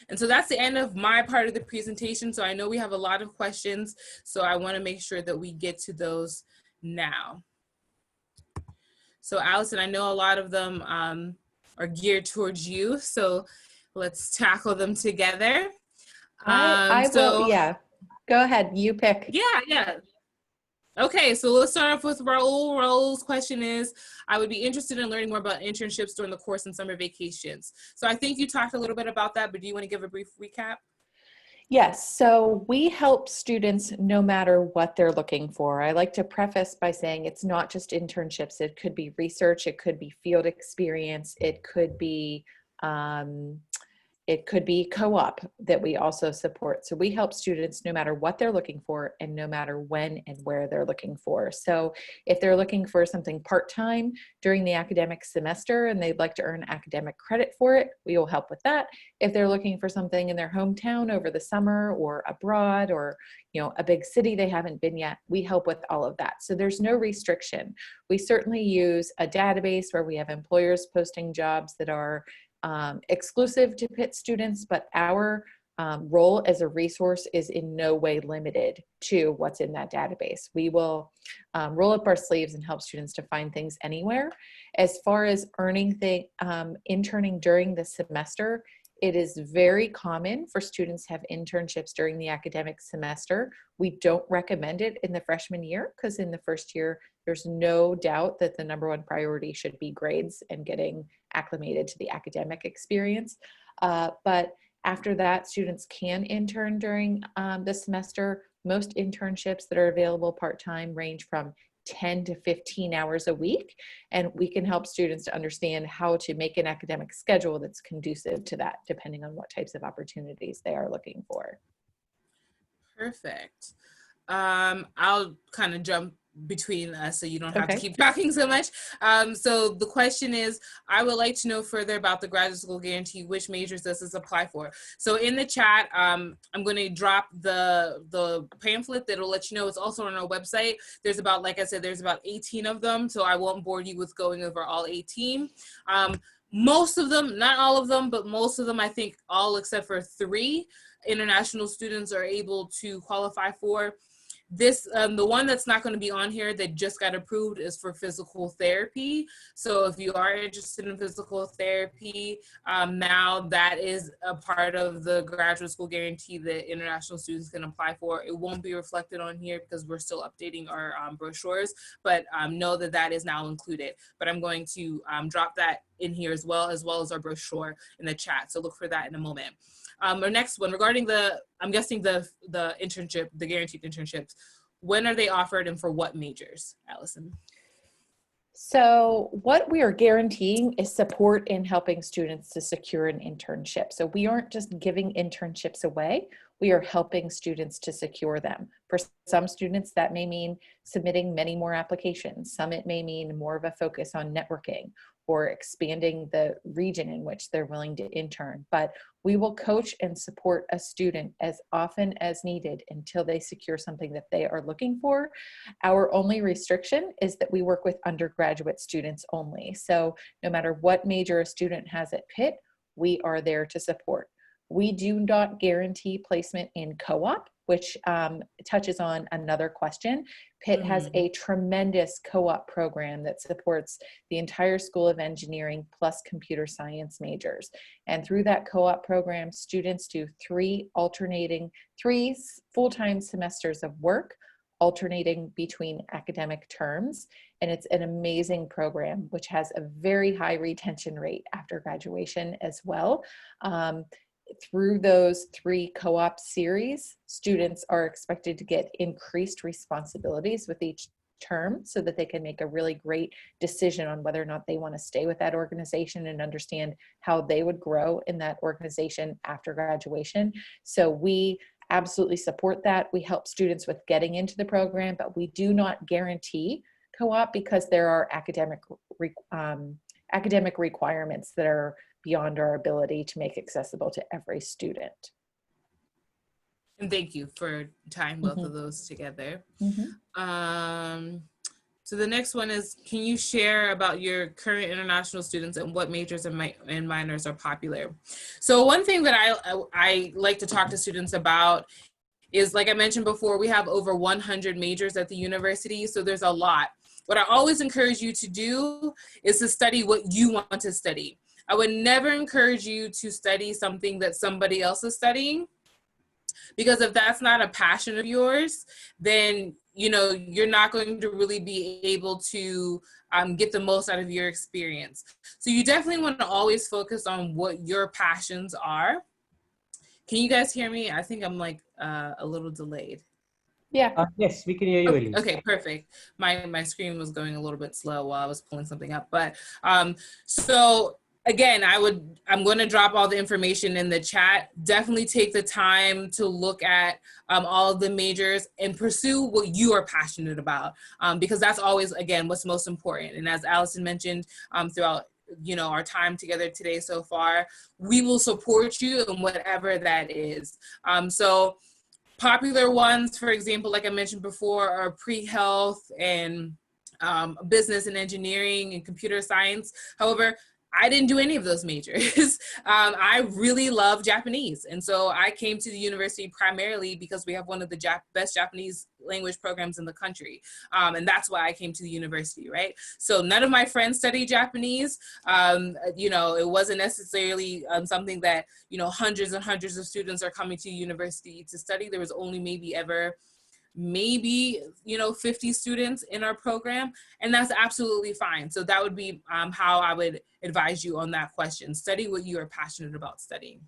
And so that's the end of my part of the presentation. So I know we have a lot of questions, so I want to make sure that we get to those now. So Allison, I know a lot of them are geared towards you, so let's tackle them together.
I will,
So
yeah. Go ahead, you pick.
yeah. Okay, so let's start off with Raul. Raul's question is, I would be interested in learning more about internships during the course and summer vacations. So I think you talked a little bit about that, but do you want to give a brief recap?
Yes, so we help students no matter what they're looking for. I like to preface by saying it's not just internships. It could be research, it could be field experience, it could be co-op that we also support. So we help students no matter what they're looking for and no matter when and where they're looking for. So if they're looking for something part-time during the academic semester and they'd like to earn academic credit for it, we will help with that. If they're looking for something in their hometown over the summer or abroad or a big city they haven't been yet, we help with all of that. So there's no restriction. We certainly use a database where we have employers posting jobs that are exclusive to Pitt students, but our role as a resource is in no way limited to what's in that database. We will roll up our sleeves and help students to find things anywhere. As far as interning during the semester, it is very common for students to have internships during the academic semester. We don't recommend it in the freshman year because in the first year, there's no doubt that the number one priority should be grades and getting acclimated to the academic experience. But after that, students can intern during the semester. Most internships that are available part-time range from 10 to 15 hours a week, and we can help students to understand how to make an academic schedule that's conducive to that, depending on what types of opportunities they are looking for.
Perfect. I'll kind of jump between us so you don't have to
Okay.
keep talking so much. So the question is, I would like to know further about the graduate school guarantee. Which majors does this apply for? So in the chat, I'm going to drop the pamphlet that'll let you know. It's also on our website. There's about, like I said, there's about 18 of them. So I won't bore you with going over all 18. Most of them, not all of them, but most of them, I think all except for 3 international students are able to qualify for. This, the one that's not going to be on here that just got approved is for physical therapy. So if you are interested in physical therapy, now that is a part of the graduate school guarantee that international students can apply for. It won't be reflected on here because we're still updating our brochures, but know that that is now included. But I'm going to drop that in here as well as our brochure in the chat. So look for that in a moment. Our next one regarding I'm guessing the internship, the guaranteed internships, when are they offered and for what majors, Allison?
So what we are guaranteeing is support in helping students to secure an internship. So we aren't just giving internships away, we are helping students to secure them. For some students, that may mean submitting many more applications. Some it may mean more of a focus on networking or expanding the region in which they're willing to intern. But we will coach and support a student as often as needed until they secure something that they are looking for. Our only restriction is that we work with undergraduate students only. So no matter what major a student has at Pitt, we are there to support. We do not guarantee placement in co-op, which touches on another question. Pitt has a tremendous co-op program that supports the entire School of Engineering plus computer science majors. And through that co-op program, students do 3 full-time semesters of work, alternating between academic terms. And it's an amazing program, which has a very high retention rate after graduation as well. Through those 3 co-op series, students are expected to get increased responsibilities with each term so that they can make a really great decision on whether or not they want to stay with that organization and understand how they would grow in that organization after graduation. So we absolutely support that. We help students with getting into the program, but we do not guarantee co-op because there are academic requirements that are beyond our ability to make accessible to every student.
And thank you for tying both of those together. So the next one is, can you share about your current international students and what majors and minors are popular? So one thing that I like to talk to students about is, like I mentioned before, we have over 100 majors at the university, so there's a lot. what I always encourage you to do is to study what you want to study. I would never encourage you to study something that somebody else is studying, because if that's not a passion of yours, then you're not going to really be able to get the most out of your experience. So you definitely want to always focus on what your passions are. Can you guys hear me? I think I'm like a little delayed.
Yeah.
Yes, we can hear you, Elise.
Okay, perfect. My screen was going a little bit slow while I was pulling something up. But so again, I'm going to drop all the information in the chat. Definitely take the time to look at all of the majors and pursue what you are passionate about, because that's always, again, what's most important. And as Allison mentioned throughout our time together today so far, we will support you in whatever that is. So popular ones, for example, like I mentioned before, are pre-health and business and engineering and computer science. However, I didn't do any of those majors. I really love Japanese. And so I came to the university primarily because we have one of the best Japanese language programs in the country. And that's why I came to the university, right? So none of my friends studied Japanese. It wasn't necessarily something that, hundreds and hundreds of students are coming to university to study. There was only maybe 50 students in our program, and that's absolutely fine. So that would be how I would advise you on that question. Study what you are passionate about studying.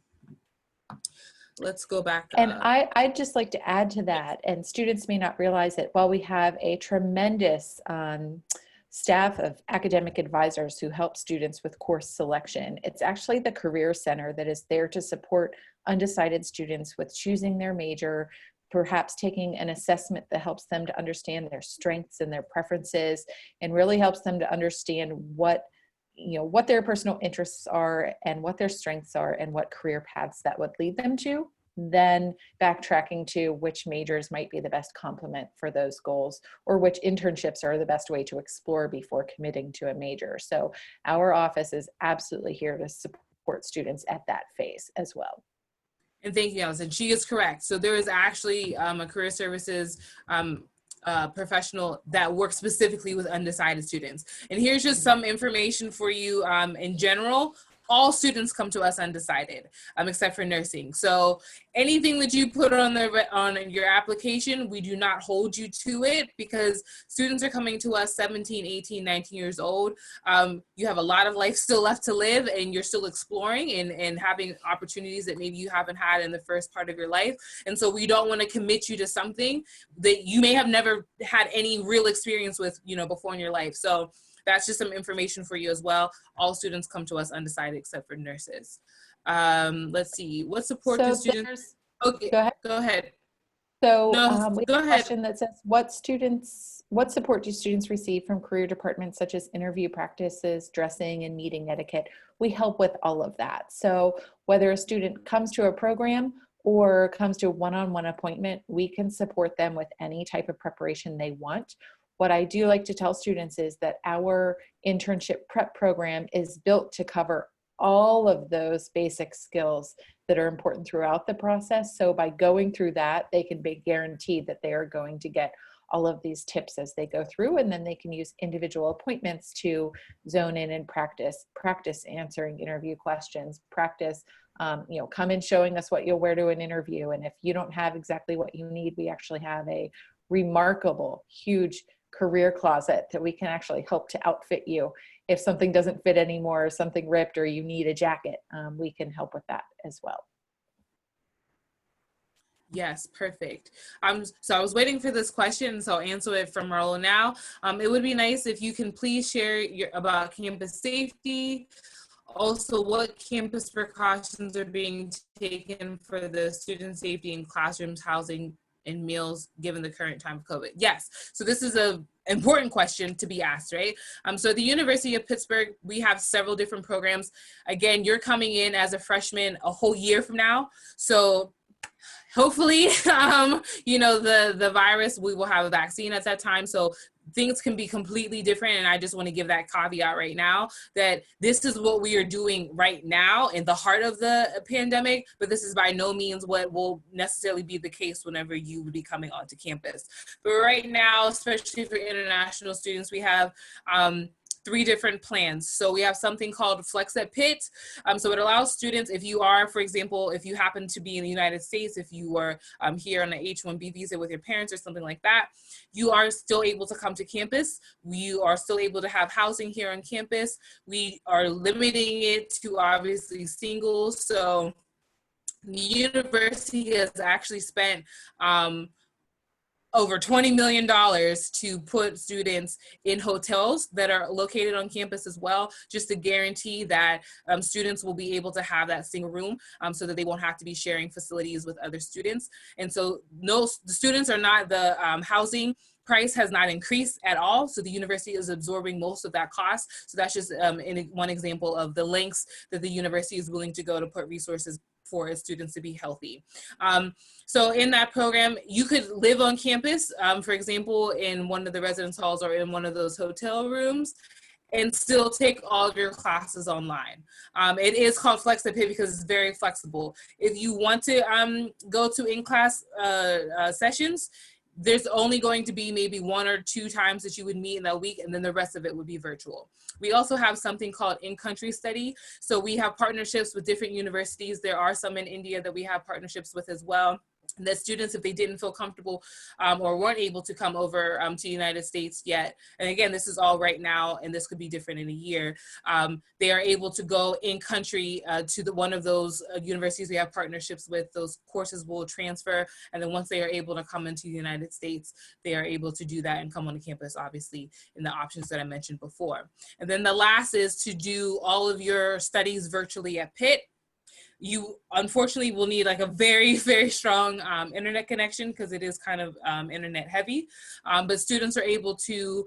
Let's go back.
And I'd just like to add to that, and students may not realize it, while we have a tremendous staff of academic advisors who help students with course selection, it's actually the Career Center that is there to support undecided students with choosing their major, perhaps taking an assessment that helps them to understand their strengths and their preferences, and really helps them to understand what their personal interests are and what their strengths are and what career paths that would lead them to, then backtracking to which majors might be the best complement for those goals, or which internships are the best way to explore before committing to a major. So our office is absolutely here to support students at that phase as well.
And thank you, Allison. She is correct. So there is actually a career services professional that works specifically with undecided students. And here's just some information for you in general. All students come to us undecided, except for nursing. So anything that you put on your application, we do not hold you to it, because students are coming to us 17, 18, 19 years old. You have a lot of life still left to live, and you're still exploring and having opportunities that maybe you haven't had in the first part of your life. And so we don't want to commit you to something that you may have never had any real experience with, before in your life. So that's just some information for you as well. All students come to us undecided except for nurses. Let's see. What support do students? Okay, go ahead.
So
no,
we
go
have a
ahead.
question that says, what support do students receive from career departments such as interview practices, dressing, and meeting etiquette? We help with all of that. So whether a student comes to a program or comes to a one-on-one appointment, we can support them with any type of preparation they want. What I do like to tell students is that our internship prep program is built to cover all of those basic skills that are important throughout the process. So by going through that, they can be guaranteed that they are going to get all of these tips as they go through, and then they can use individual appointments to zone in and practice answering interview questions, practice come in showing us what you'll wear to an interview. And if you don't have exactly what you need, we actually have a remarkable, huge career closet that we can actually help to outfit you. If something doesn't fit anymore, or something ripped, or you need a jacket, we can help with that as well.
Yes, perfect. So I was waiting for this question, so I'll answer it from Marlo now. It would be nice if you can please share about campus safety. Also, what campus precautions are being taken for the student safety in classrooms, housing, and meals given the current time of COVID? Yes, so this is an important question to be asked, right? So at the University of Pittsburgh, we have several different programs. Again, you're coming in as a freshman a whole year from now. So hopefully, the virus, we will have a vaccine at that time. So things can be completely different. And I just want to give that caveat right now that this is what we are doing right now in the heart of the pandemic, but this is by no means what will necessarily be the case whenever you would be coming onto campus. But right now, especially for international students, we have 3 different plans. So we have something called Flex at Pitt. So it allows students, if you are, for example, if you happen to be in the United States, if you were here on an H-1B visa with your parents or something like that, you are still able to come to campus. We are still able to have housing here on campus. We are limiting it to obviously singles. So the university has actually spent over $20 million to put students in hotels that are located on campus as well, just to guarantee that students will be able to have that single room so that they won't have to be sharing facilities with other students. And so no, the students are not, the housing price has not increased at all. So the university is absorbing most of that cost. So that's just one example of the lengths that the university is willing to go to put resources for its students to be healthy. So in that program, you could live on campus, for example, in one of the residence halls or in one of those hotel rooms, and still take all of your classes online. It is called Flex at Pitt because it's very flexible. If you want to go to in-class sessions, there's only going to be maybe 1 or 2 times that you would meet in that week, and then the rest of it would be virtual. We also have something called in-country study. So we have partnerships with different universities. There are some in India that we have partnerships with as well. That students, if they didn't feel comfortable or weren't able to come over to the United States yet, and again, this is all right now, and this could be different in a year, they are able to go in country to one of those universities we have partnerships with. Those courses will transfer, and then once they are able to come into the United States, they are able to do that and come on the campus, obviously, in the options that I mentioned before. And then the last is to do all of your studies virtually at Pitt. You unfortunately will need like a very, very strong internet connection because it is kind of internet heavy, but students are able to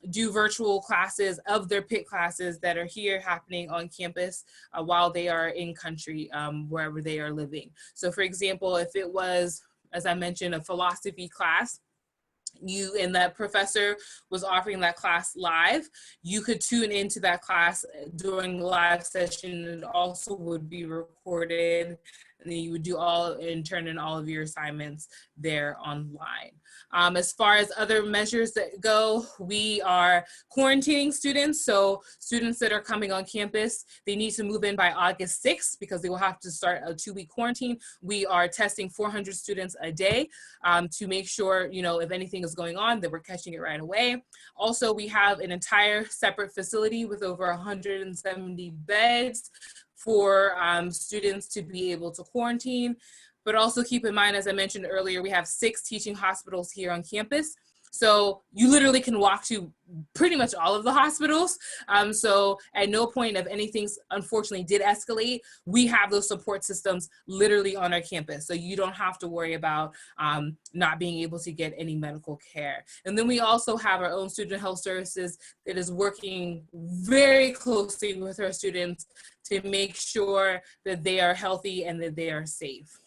do virtual classes of their Pitt classes that are here happening on campus while they are in country, wherever they are living. So for example, if it was, as I mentioned, a philosophy class, and that professor was offering that class live, you could tune into that class during the live session. It also would be recorded, and then you would do turn in all of your assignments there online. As far as other measures that go, we are quarantining students. So students that are coming on campus, they need to move in by August 6th because they will have to start a 2-week quarantine. We are testing 400 students a day to make sure, if anything is going on, that we're catching it right away. Also, we have an entire separate facility with over 170 beds for students to be able to quarantine. But also keep in mind, as I mentioned earlier, we have 6 teaching hospitals here on campus. So you literally can walk to pretty much all of the hospitals. So at no point if anything unfortunately did escalate, we have those support systems literally on our campus. So you don't have to worry about not being able to get any medical care. And then we also have our own student health services that is working very closely with our students to make sure that they are healthy and that they are safe.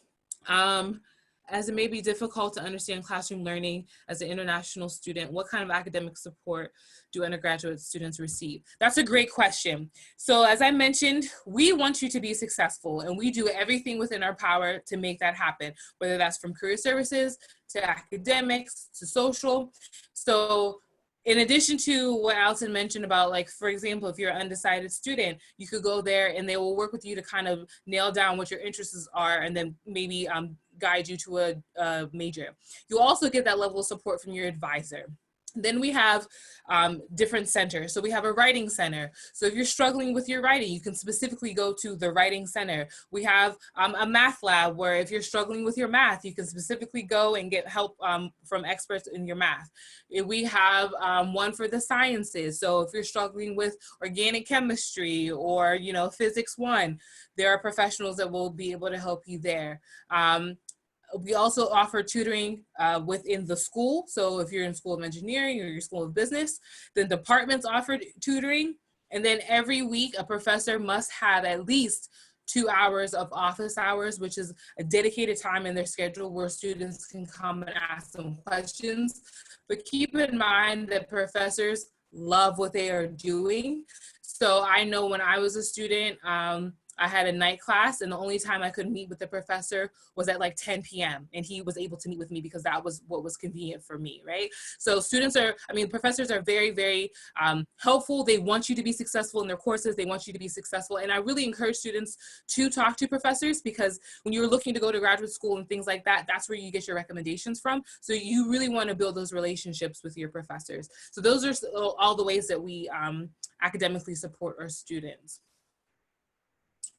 As it may be difficult to understand classroom learning as an international student, what kind of academic support do undergraduate students receive? That's a great question. So as I mentioned, we want you to be successful, and we do everything within our power to make that happen, whether that's from career services to academics to social. So in addition to what Alison mentioned about, like, for example, if you're an undecided student, you could go there and they will work with you to kind of nail down what your interests are and then maybe guide you to a major. You also get that level of support from your advisor. Then we have different centers. So we have a writing center. So if you're struggling with your writing, you can specifically go to the writing center. We have a math lab where if you're struggling with your math, you can specifically go and get help from experts in your math. We have one for the sciences. So if you're struggling with organic chemistry or, physics 1, there are professionals that will be able to help you there. We also offer tutoring within the school. So if you're in School of Engineering or your School of Business, then departments offer tutoring. And then every week, a professor must have at least 2 hours of office hours, which is a dedicated time in their schedule where students can come and ask them questions. But keep in mind that professors love what they are doing. So I know when I was a student, I had a night class, and the only time I could meet with the professor was at like 10 p.m. And he was able to meet with me because that was what was convenient for me, right? So professors are very, very helpful. They want you to be successful in their courses. They want you to be successful. And I really encourage students to talk to professors, because when you're looking to go to graduate school and things like that, that's where you get your recommendations from. So you really want to build those relationships with your professors. So those are all the ways that we academically support our students.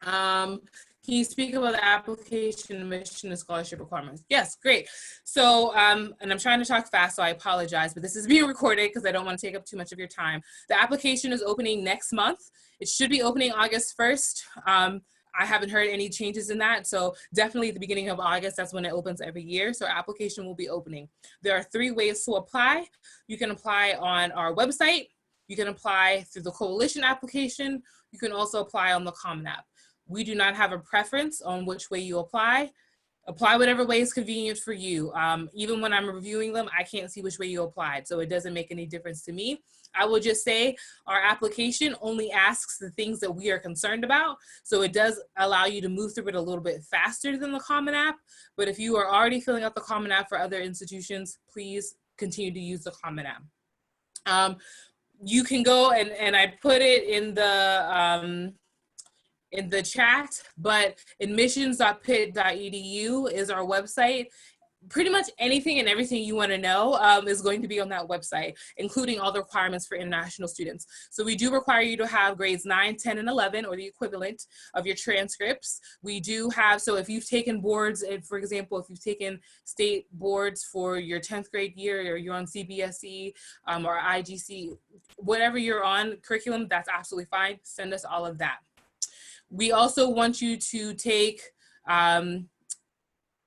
Can you speak about the application, admission, and scholarship requirements? Yes, great. So, and I'm trying to talk fast, so I apologize, but this is being recorded because I don't want to take up too much of your time. The application is opening next month. It should be opening August 1st. I haven't heard any changes in that. So definitely at the beginning of August, that's when it opens every year. So our application will be opening. There are 3 ways to apply. You can apply on our website. You can apply through the coalition application. You can also apply on the Common App. We do not have a preference on which way you apply. Apply whatever way is convenient for you. Even when I'm reviewing them, I can't see which way you applied, so it doesn't make any difference to me. I will just say our application only asks the things that we are concerned about, so it does allow you to move through it a little bit faster than the Common App, but if you are already filling out the Common App for other institutions, please continue to use the Common App. You can go, and I put it in the chat, but admissions.pitt.edu is our website. Pretty much anything and everything you want to know is going to be on that website, including all the requirements for international students. So we do require you to have grades 9, 10, and 11, or the equivalent of your transcripts. We do have, so if you've taken boards, and for example, if you've taken state boards for your 10th grade year, or you're on CBSE or IGC, whatever you're on curriculum, that's absolutely fine. Send us all of that. We also want you to take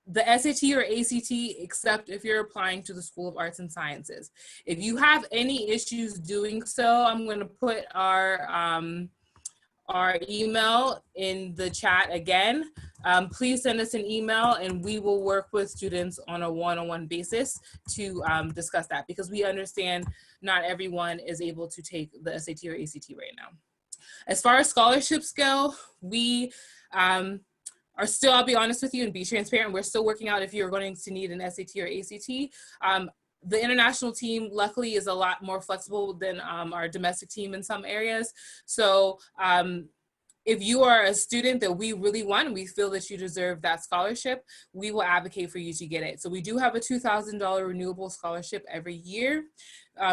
the SAT or ACT, except if you're applying to the School of Arts and Sciences. If you have any issues doing so, I'm going to put our email in the chat again. Please send us an email, and we will work with students on a one-on-one basis to discuss that, because we understand not everyone is able to take the SAT or ACT right now. As far as scholarships go, we are still, I'll be honest with you and be transparent, we're still working out if you're going to need an SAT or ACT. The international team, luckily, is a lot more flexible than our domestic team in some areas. So if you are a student that we really want, and we feel that you deserve that scholarship, we will advocate for you to get it. So we do have a $2,000 renewable scholarship every year.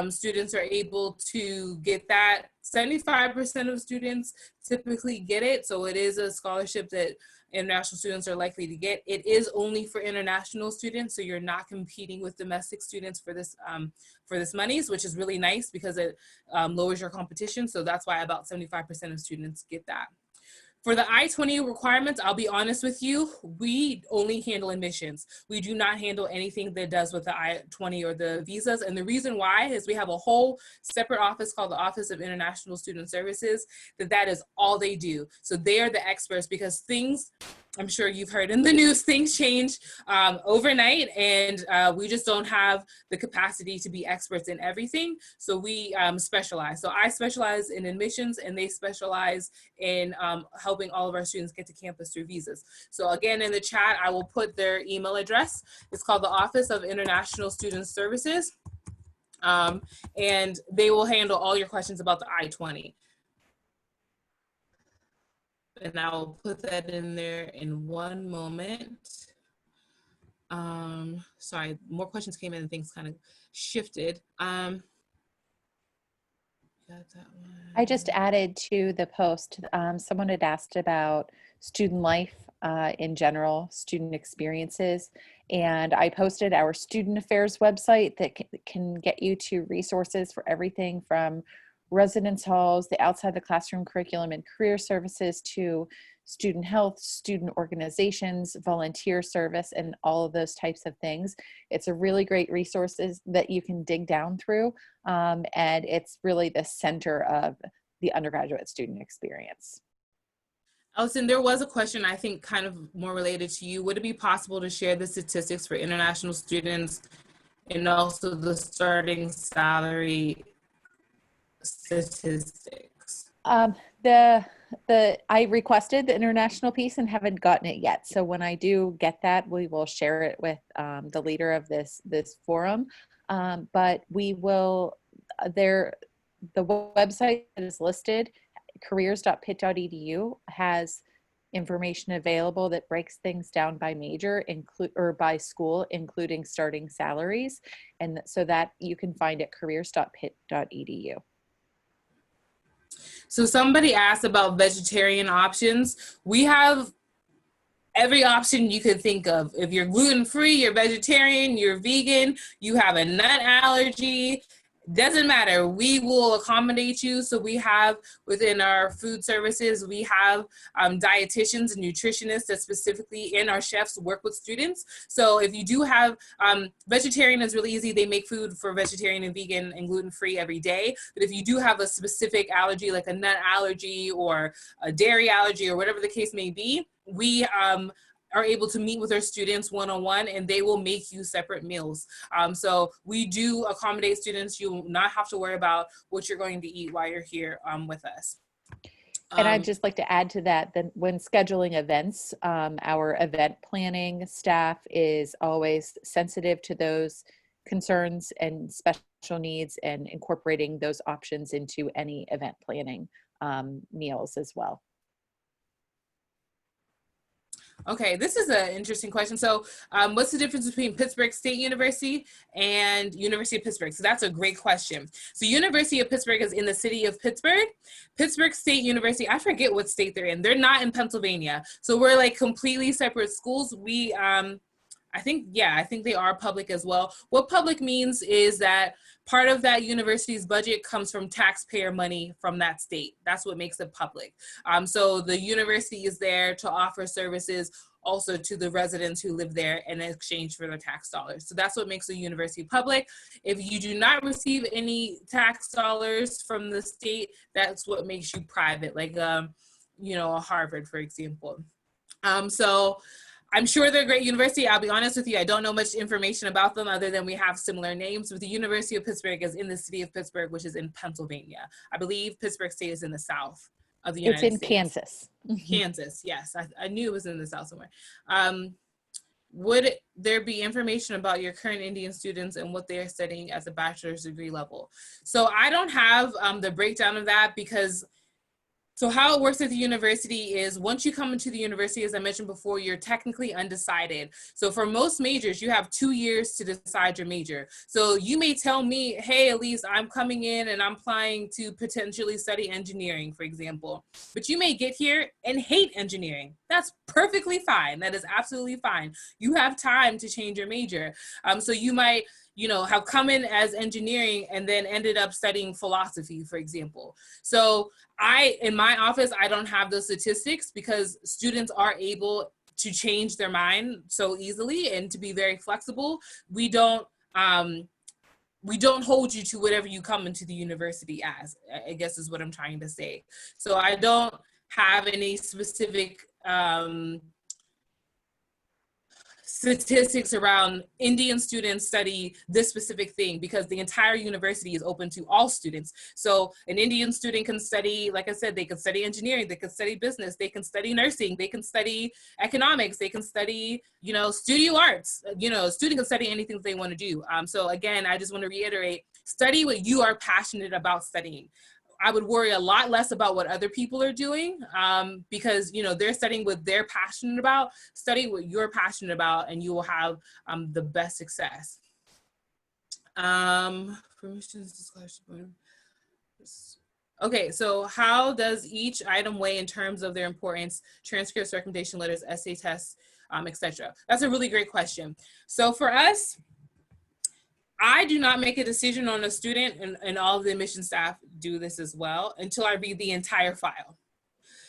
Students are able to get that. 75% of students typically get it. So it is a scholarship that international students are likely to get. It is only for international students, so you're not competing with domestic students for this monies, which is really nice because it lowers your competition. So that's why about 75% of students get that. For the I-20 requirements, I'll be honest with you, we only handle admissions. We do not handle anything that does with the I-20 or the visas. And the reason why is we have a whole separate office called the Office of International Student Services, that is all they do. So they are the experts, because things, I'm sure you've heard in the news, things change overnight, and we just don't have the capacity to be experts in everything. So we specialize. So I specialize in admissions, and they specialize in helping all of our students get to campus through visas. So again, in the chat, I will put their email address. It's called the Office of International Student Services, and they will handle all your questions about the I-20. And I'll put that in there in one moment. Sorry, more questions came in and things kind of shifted. Got that one.
I just added to the post, someone had asked about student life in general, student experiences, and I posted our student affairs website that can get you to resources for everything from residence halls, the outside the classroom curriculum and career services, to student health, student organizations, volunteer service, and all of those types of things. It's a really great resources that you can dig down through, and it's really the center of the undergraduate student experience.
Allison, there was a question I think kind of more related to you. Would it be possible to share the statistics for international students and also the starting salary statistics?
I requested the international piece and haven't gotten it yet. So when I do get that, we will share it with the leader of this forum. But we will the website that is listed, careers.pitt.edu, has information available that breaks things down by major or by school, including starting salaries, and so that you can find it careers.pitt.edu.
So somebody asked about vegetarian options. We have every option you could think of. If you're gluten-free, you're vegetarian, you're vegan, you have a nut allergy, doesn't matter. We will accommodate you. So we have within our food services, we have dietitians and nutritionists that specifically, and our chefs work with students. So if you do have, vegetarian is really easy. They make food for vegetarian and vegan and gluten-free every day. But if you do have a specific allergy, like a nut allergy or a dairy allergy or whatever the case may be, we are able to meet with our students one-on-one, and they will make you separate meals. So we do accommodate students. You will not have to worry about what you're going to eat while you're here with us.
And I'd just like to add to that, that when scheduling events, our event planning staff is always sensitive to those concerns and special needs, and incorporating those options into any event planning meals as well.
Okay, this is an interesting question. So what's the difference between Pittsburgh State University and University of Pittsburgh? So that's a great question. So University of Pittsburgh is in the city of Pittsburgh. Pittsburgh State University, I forget what state they're in. They're not in Pennsylvania. So we're like completely separate schools. We, I think they are public as well. What public means is that part of that university's budget comes from taxpayer money from that state. That's what makes it public. So the university is there to offer services also to the residents who live there in exchange for their tax dollars. So that's what makes a university public. If you do not receive any tax dollars from the state, that's what makes you private, like, you know, a Harvard, for example. So I'm sure they're a great university. I'll be honest with you, I don't know much information about them other than we have similar names, but the University of Pittsburgh is in the city of Pittsburgh, which is in Pennsylvania. I believe Pittsburgh State is in the south of the United States.
It's in Kansas.
Kansas, yes. I knew it was in the south somewhere. Would there be information about your current Indian students and what they are studying at the bachelor's degree level? So I don't have the breakdown of that, because so how it works at the university is once you come into the university, as I mentioned before, you're technically undecided. So for most majors, you have 2 years to decide your major. So you may tell me, hey, Elise, I'm coming in and I'm applying to potentially study engineering, for example. But you may get here and hate engineering. That's perfectly fine. That is absolutely fine. You have time to change your major. So you might, you know, have come in as engineering and then ended up studying philosophy, for example. So in my office, I don't have those statistics because students are able to change their mind so easily and to be very flexible. We don't hold you to whatever you come into the university as, I guess is what I'm trying to say. So I don't have any specific statistics around Indian students study this specific thing, because the entire university is open to all students. So an Indian student can study, like I said, they can study engineering, they can study business, they can study nursing, they can study economics, they can study, you know, studio arts, you know, a student can study anything that they want to do. So again, I just want to reiterate, study what you are passionate about studying. I would worry a lot less about what other people are doing, because, you know, they're studying what they're passionate about. Study what you're passionate about and you will have the best success. Okay, so how does each item weigh in terms of their importance? Transcripts, recommendation letters, essay tests, etc. That's a really great question. So for us, I do not make a decision on a student, and all of the admission staff do this as well, until I read the entire file.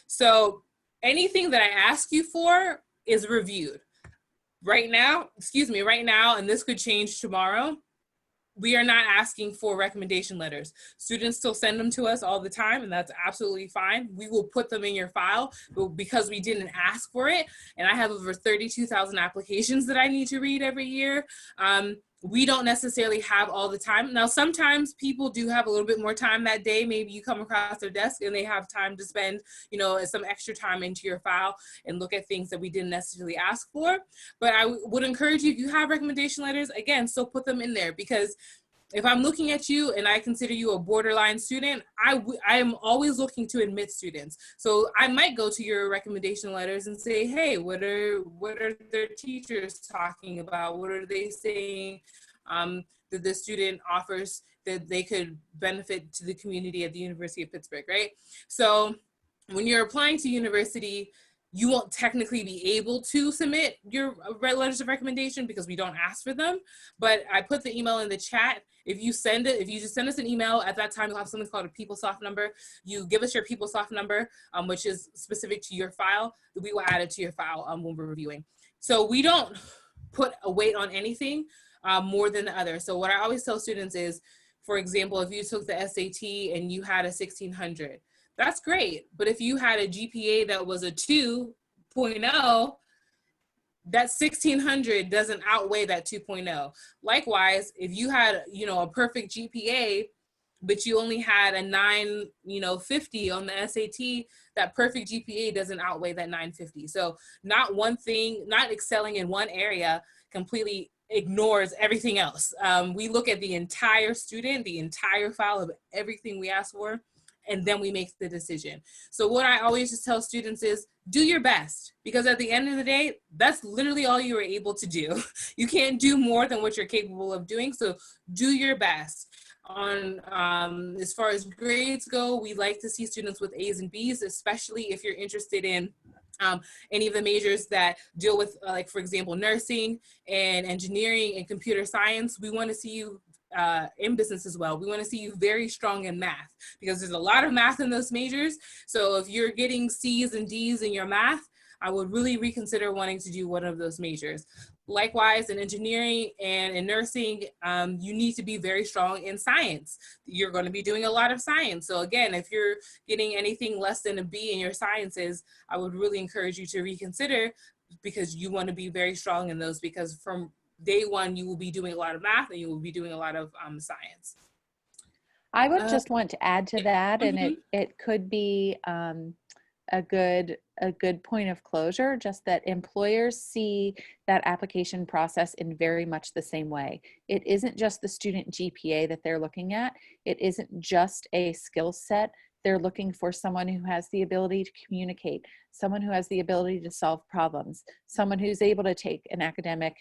So anything that I ask you for is reviewed. Right now, and this could change tomorrow, we are not asking for recommendation letters. Students still send them to us all the time, and that's absolutely fine. We will put them in your file, but because we didn't ask for it, and I have over 32,000 applications that I need to read every year, we don't necessarily have all the time. Now, sometimes people do have a little bit more time that day. Maybe you come across their desk and they have time to spend, you know, some extra time into your file and look at things that we didn't necessarily ask for. But I would encourage you, if you have recommendation letters, again, still put them in there, because if I'm looking at you and I consider you a borderline student, I am always looking to admit students. So I might go to your recommendation letters and say, hey, what are their teachers talking about? What are they saying that the student offers that they could benefit to the community at the University of Pittsburgh, right? So when you're applying to university, you won't technically be able to submit your letters of recommendation because we don't ask for them. But I put the email in the chat. If you just send us an email, at that time you'll have something called a PeopleSoft number. You give us your PeopleSoft number, which is specific to your file. We will add it to your file when we're reviewing. So we don't put a weight on anything more than the other. So what I always tell students is, for example, if you took the SAT and you had a 1600, that's great. But if you had a GPA that was a 2.0, that 1600 doesn't outweigh that 2.0. Likewise, if you had, you know, a perfect GPA, but you only had a 950 on the SAT, that perfect GPA doesn't outweigh that 950. So not one thing, not excelling in one area completely ignores everything else. We look at the entire student, the entire file of everything we ask for, and then we make the decision. So what I always just tell students is, do your best, because at the end of the day, that's literally all you are able to do. You can't do more than what you're capable of doing, so do your best. On as far as grades go, we like to see students with A's and B's, especially if you're interested in any of the majors that deal with, like, for example, nursing and engineering and computer science. We want to see you in business as well. We want to see you very strong in math, because there's a lot of math in those majors. So if you're getting C's and D's in your math, I would really reconsider wanting to do one of those majors. Likewise, in engineering and in nursing, you need to be very strong in science. You're going to be doing a lot of science. So again, if you're getting anything less than a B in your sciences, I would really encourage you to reconsider, because you want to be very strong in those, because from day one, you will be doing a lot of math and you will be doing a lot of science.
I would just want to add to that, and it could be a good point of closure, just that employers see that application process in very much the same way. It isn't just the student GPA that they're looking at. It isn't just a skill set. They're looking for someone who has the ability to communicate, someone who has the ability to solve problems, someone who's able to take an academic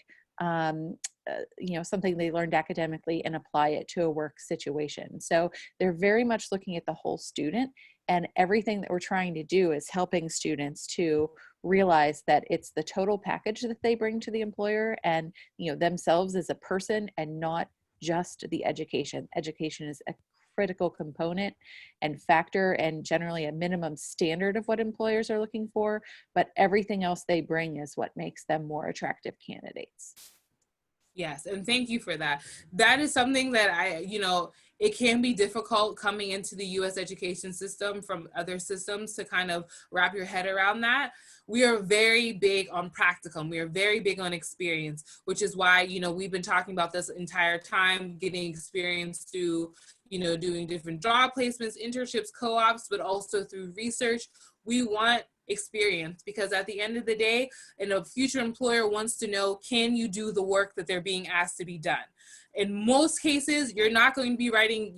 something they learned academically and apply it to a work situation. So they're very much looking at the whole student, and everything that we're trying to do is helping students to realize that it's the total package that they bring to the employer, and themselves as a person, and not just the education. Education is a critical component and factor, and generally a minimum standard of what employers are looking for, but everything else they bring is what makes them more attractive candidates.
Yes, and thank you for that. That is something that it can be difficult coming into the U.S. education system from other systems to kind of wrap your head around that. We are very big on practicum. We are very big on experience, which is why, we've been talking about this entire time, getting experience through, doing different job placements, internships, co-ops, but also through research. We want experience, because at the end of the day, and a future employer wants to know, can you do the work that they're being asked to be done? In most cases, you're not going to be writing,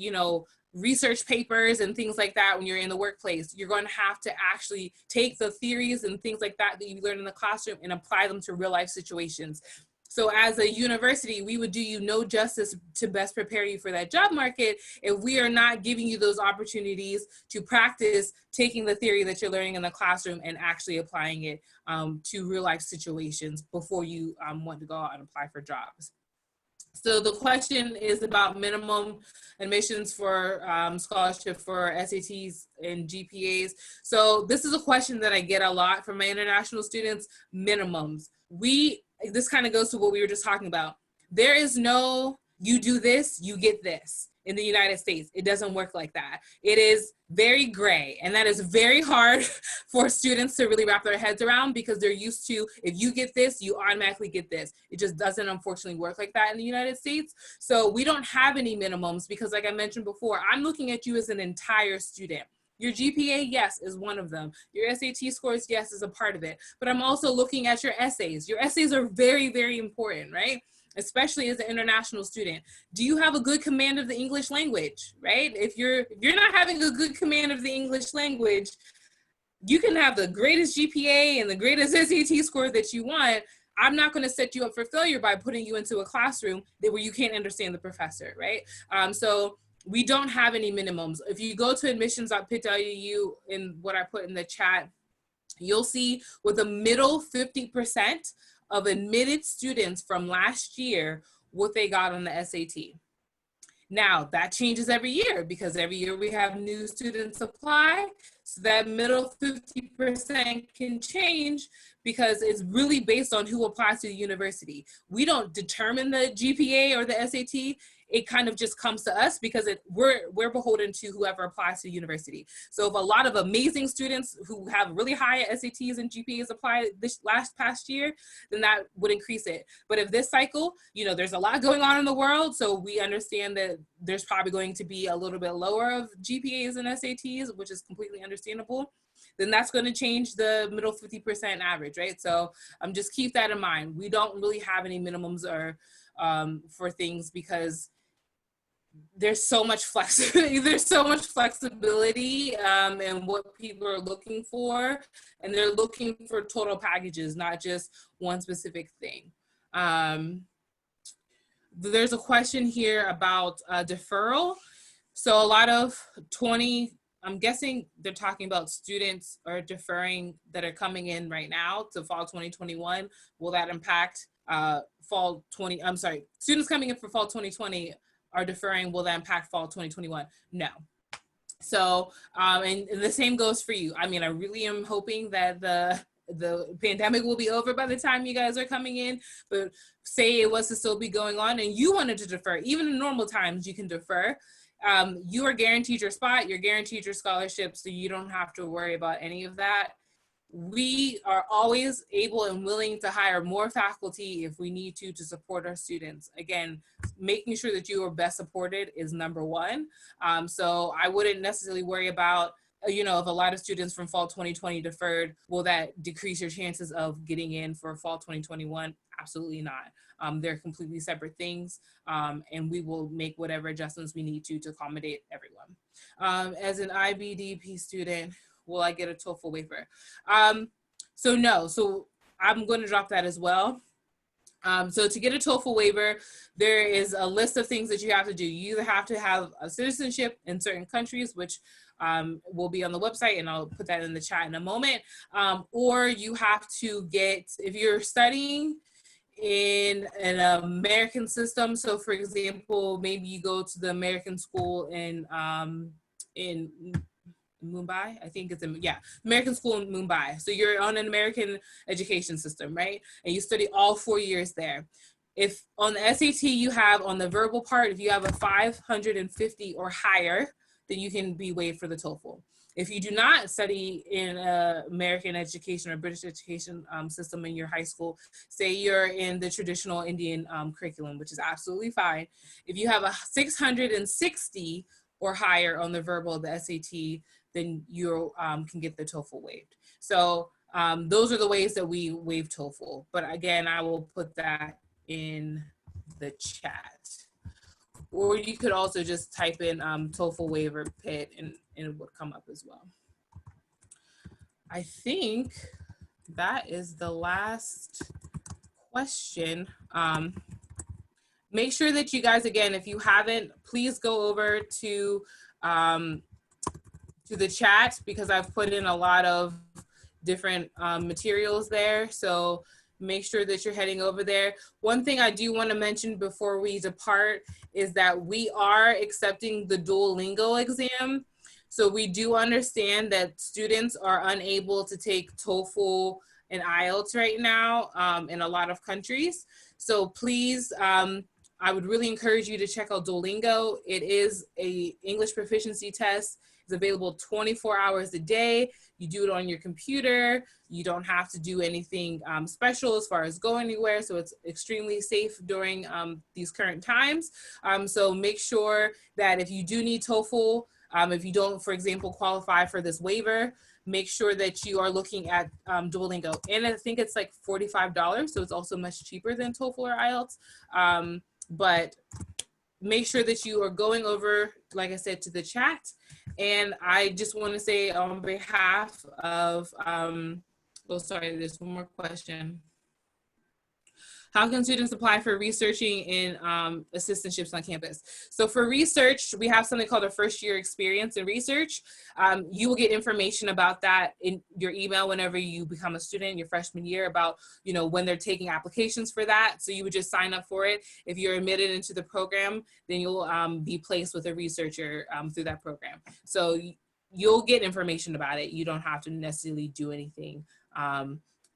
research papers and things like that when you're in the workplace. You're going to have to actually take the theories and things like that you learn in the classroom and apply them to real life situations. So as a university, we would do you no justice to best prepare you for that job market if we are not giving you those opportunities to practice taking the theory that you're learning in the classroom and actually applying it to real life situations before you want to go out and apply for jobs. So the question is about minimum admissions for scholarship for SATs and GPAs. So this is a question that I get a lot from my international students, minimums. This kind of goes to what we were just talking about. There is no you do this, you get this. In the United States, it doesn't work like that. It is very gray, and that is very hard for students to really wrap their heads around, because they're used to, if you get this, you automatically get this. It just doesn't, unfortunately, work like that in the United States. So we don't have any minimums, because like I mentioned before, I'm looking at you as an entire student. Your GPA, yes, is one of them. Your SAT scores, yes, is a part of it. But I'm also looking at your essays. Your essays are very, very important, right? Especially as an international student. Do you have a good command of the English language, right? If you're not having a good command of the English language, you can have the greatest GPA and the greatest SAT score that you want. I'm not going to set you up for failure by putting you into a classroom where you can't understand the professor, right? So we don't have any minimums. If you go to admissions.pitt.edu, in what I put in the chat, you'll see with the middle 50% of admitted students from last year what they got on the SAT. Now, that changes every year, because every year we have new students apply. So that middle 50% can change, because it's really based on who applies to the university. We don't determine the GPA or the SAT. It kind of just comes to us, because we're beholden to whoever applies to the university. So if a lot of amazing students who have really high SATs and GPAs apply this past year, then that would increase it. But if this cycle, there's a lot going on in the world, so we understand that there's probably going to be a little bit lower of GPAs and SATs, which is completely understandable, then that's going to change the middle 50% average, right? So just keep that in mind. We don't really have any minimums or for things, because there's so much flexibility. There's so much flexibility in what people are looking for, and they're looking for total packages, not just one specific thing. There's a question here about deferral. So a lot of I'm guessing they're talking about students are deferring that are coming in right now to fall 2021. Will that impact students coming in for fall 2020 are deferring, will that impact fall 2021? No. So, and the same goes for you. I mean, I really am hoping that the pandemic will be over by the time you guys are coming in, but say it was to still be going on and you wanted to defer, even in normal times, you can defer. You are guaranteed your spot, you're guaranteed your scholarship, so you don't have to worry about any of that. We are always able and willing to hire more faculty if we need to support our students. Again, making sure that you are best supported is number one. So I wouldn't necessarily worry about, if a lot of students from fall 2020 deferred, will that decrease your chances of getting in for fall 2021? Absolutely not. They're completely separate things, and we will make whatever adjustments we need to accommodate everyone. As an IBDP student, will I get a TOEFL waiver? So no, so I'm going to drop that as well. So to get a TOEFL waiver, there is a list of things that you have to do. You either have to have a citizenship in certain countries, which will be on the website, and I'll put that in the chat in a moment, or you have to get, if you're studying in an American system, so for example, maybe you go to the American school in Mumbai, I think it's American school in Mumbai. So you're on an American education system, right? And you study all 4 years there. If on the SAT you have, on the verbal part, if you have a 550 or higher, then you can be waived for the TOEFL. If you do not study in American education or British education system in your high school, say you're in the traditional Indian curriculum, which is absolutely fine. If you have a 660 or higher on the verbal of the SAT, then you can get the TOEFL waived. So those are the ways that we waive TOEFL. But again, I will put that in the chat. Or you could also just type in TOEFL waiver Pitt, and it would come up as well. I think that is the last question. Make sure that you guys, again, if you haven't, please go over to the chat, because I've put in a lot of different materials there. So make sure that you're heading over there. One thing I do want to mention before we depart is that we are accepting the Duolingo exam. So we do understand that students are unable to take TOEFL and IELTS right now in a lot of countries. So please I would really encourage you to check out Duolingo. It is a English proficiency test. It's available 24 hours a day. You do it on your computer. You don't have to do anything special as far as go anywhere. So it's extremely safe during these current times. So make sure that if you do need TOEFL, if you don't, for example, qualify for this waiver, make sure that you are looking at Duolingo. And I think it's like $45, so it's also much cheaper than TOEFL or IELTS. But make sure that you are going over, like I said, to the chat. And I just want to say on behalf of, oh, sorry, there's one more question. How can students apply for researching in assistantships on campus? So for research, we have something called a first year experience in research. You will get information about that in your email whenever you become a student your freshman year about, when they're taking applications for that. So you would just sign up for it. If you're admitted into the program, then you'll be placed with a researcher through that program. So you'll get information about it. You don't have to necessarily do anything.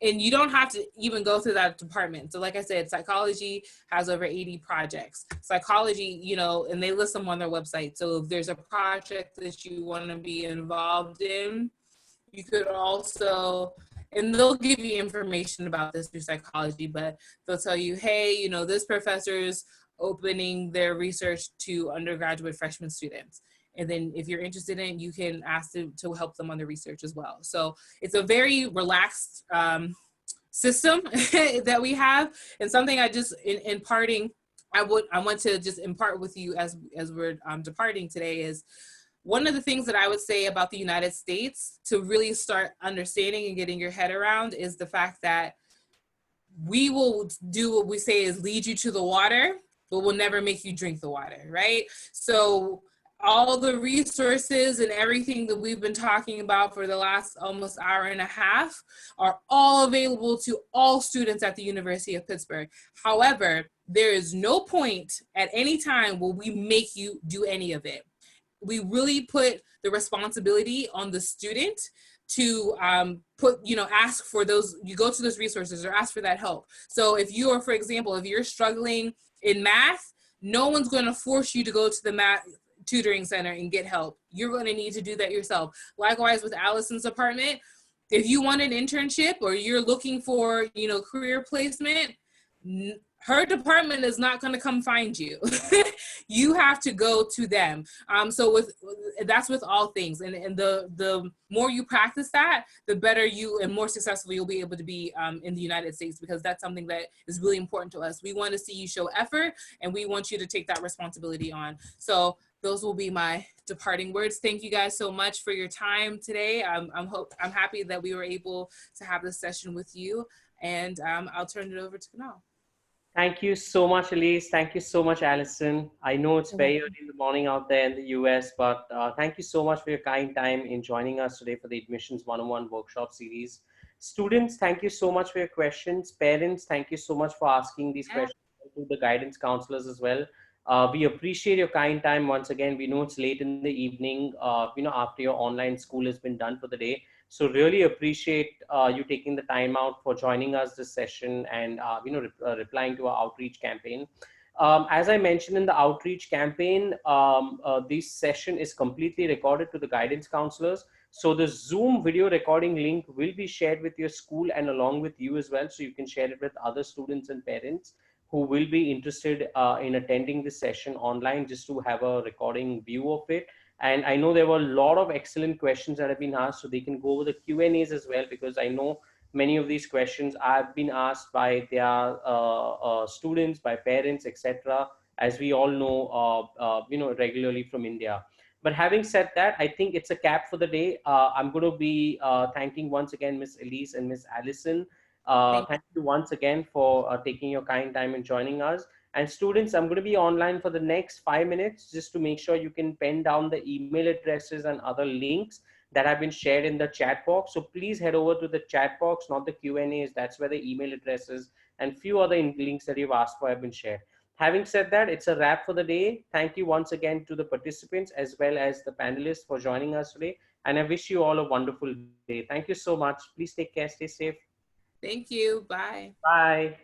And you don't have to even go through that department. So like I said, psychology has over 80 projects. Psychology, and they list them on their website. So if there's a project that you want to be involved in, you could also, and they'll give you information about this through psychology, but they'll tell you, hey, this professor's opening their research to undergraduate freshman students. And then if you're interested in it, you can ask to help them on the research as well. So it's a very relaxed system that we have. And something I just, in parting, I want to just impart with you as we're departing today is, one of the things that I would say about the United States to really start understanding and getting your head around is the fact that we will do what we say is lead you to the water, but we'll never make you drink the water, right? So all the resources and everything that we've been talking about for the last almost hour and a half are all available to all students at the University of Pittsburgh. However, there is no point at any time where we make you do any of it. We really put the responsibility on the student to ask for those, you go to those resources or ask for that help. So if you are, for example, if you're struggling in math, no one's going to force you to go to the math tutoring center and get help. You're going to need to do that yourself. Likewise with Allison's department, if you want an internship or you're looking for, career placement, her department is not going to come find you. You have to go to them. So that's with all things. And the more you practice that, the better you and more successful you'll be able to be in the United States, because that's something that is really important to us. We want to see you show effort, and we want you to take that responsibility on. So those will be my departing words. Thank you guys so much for your time today. I'm happy that we were able to have this session with you, and I'll turn it over to Kunal.
Thank you so much, Elise. Thank you so much, Allison. I know it's very early in the morning out there in the US, but thank you so much for your kind time in joining us today for the Admissions 101 workshop series. Students, thank you so much for your questions. Parents, thank you so much for asking these questions to the guidance counselors as well. We appreciate your kind time once again. We know it's late in the evening, after your online school has been done for the day. So really appreciate you taking the time out for joining us this session and replying to our outreach campaign. As I mentioned in the outreach campaign, this session is completely recorded to the guidance counselors. So the Zoom video recording link will be shared with your school and along with you as well. So you can share it with other students and parents who will be interested in attending this session online, just to have a recording view of it. And I know there were a lot of excellent questions that have been asked, so they can go over the Q&As as well, because I know many of these questions have been asked by their students, by parents, etc., as we all know, regularly from India. But having said that, I think it's a cap for the day. I'm going to be thanking once again Miss Elise and Miss Allison. Thank you once again for taking your kind time and joining us. And students, I'm going to be online for the next 5 minutes just to make sure you can pen down the email addresses and other links that have been shared in the chat box. So please head over to the chat box, not the Q&As. That's where the email addresses and few other links that you've asked for have been shared. Having said that, it's a wrap for the day. Thank you once again to the participants as well as the panelists for joining us today. And I wish you all a wonderful day. Thank you so much. Please take care. Stay safe.
Thank you. Bye.
Bye.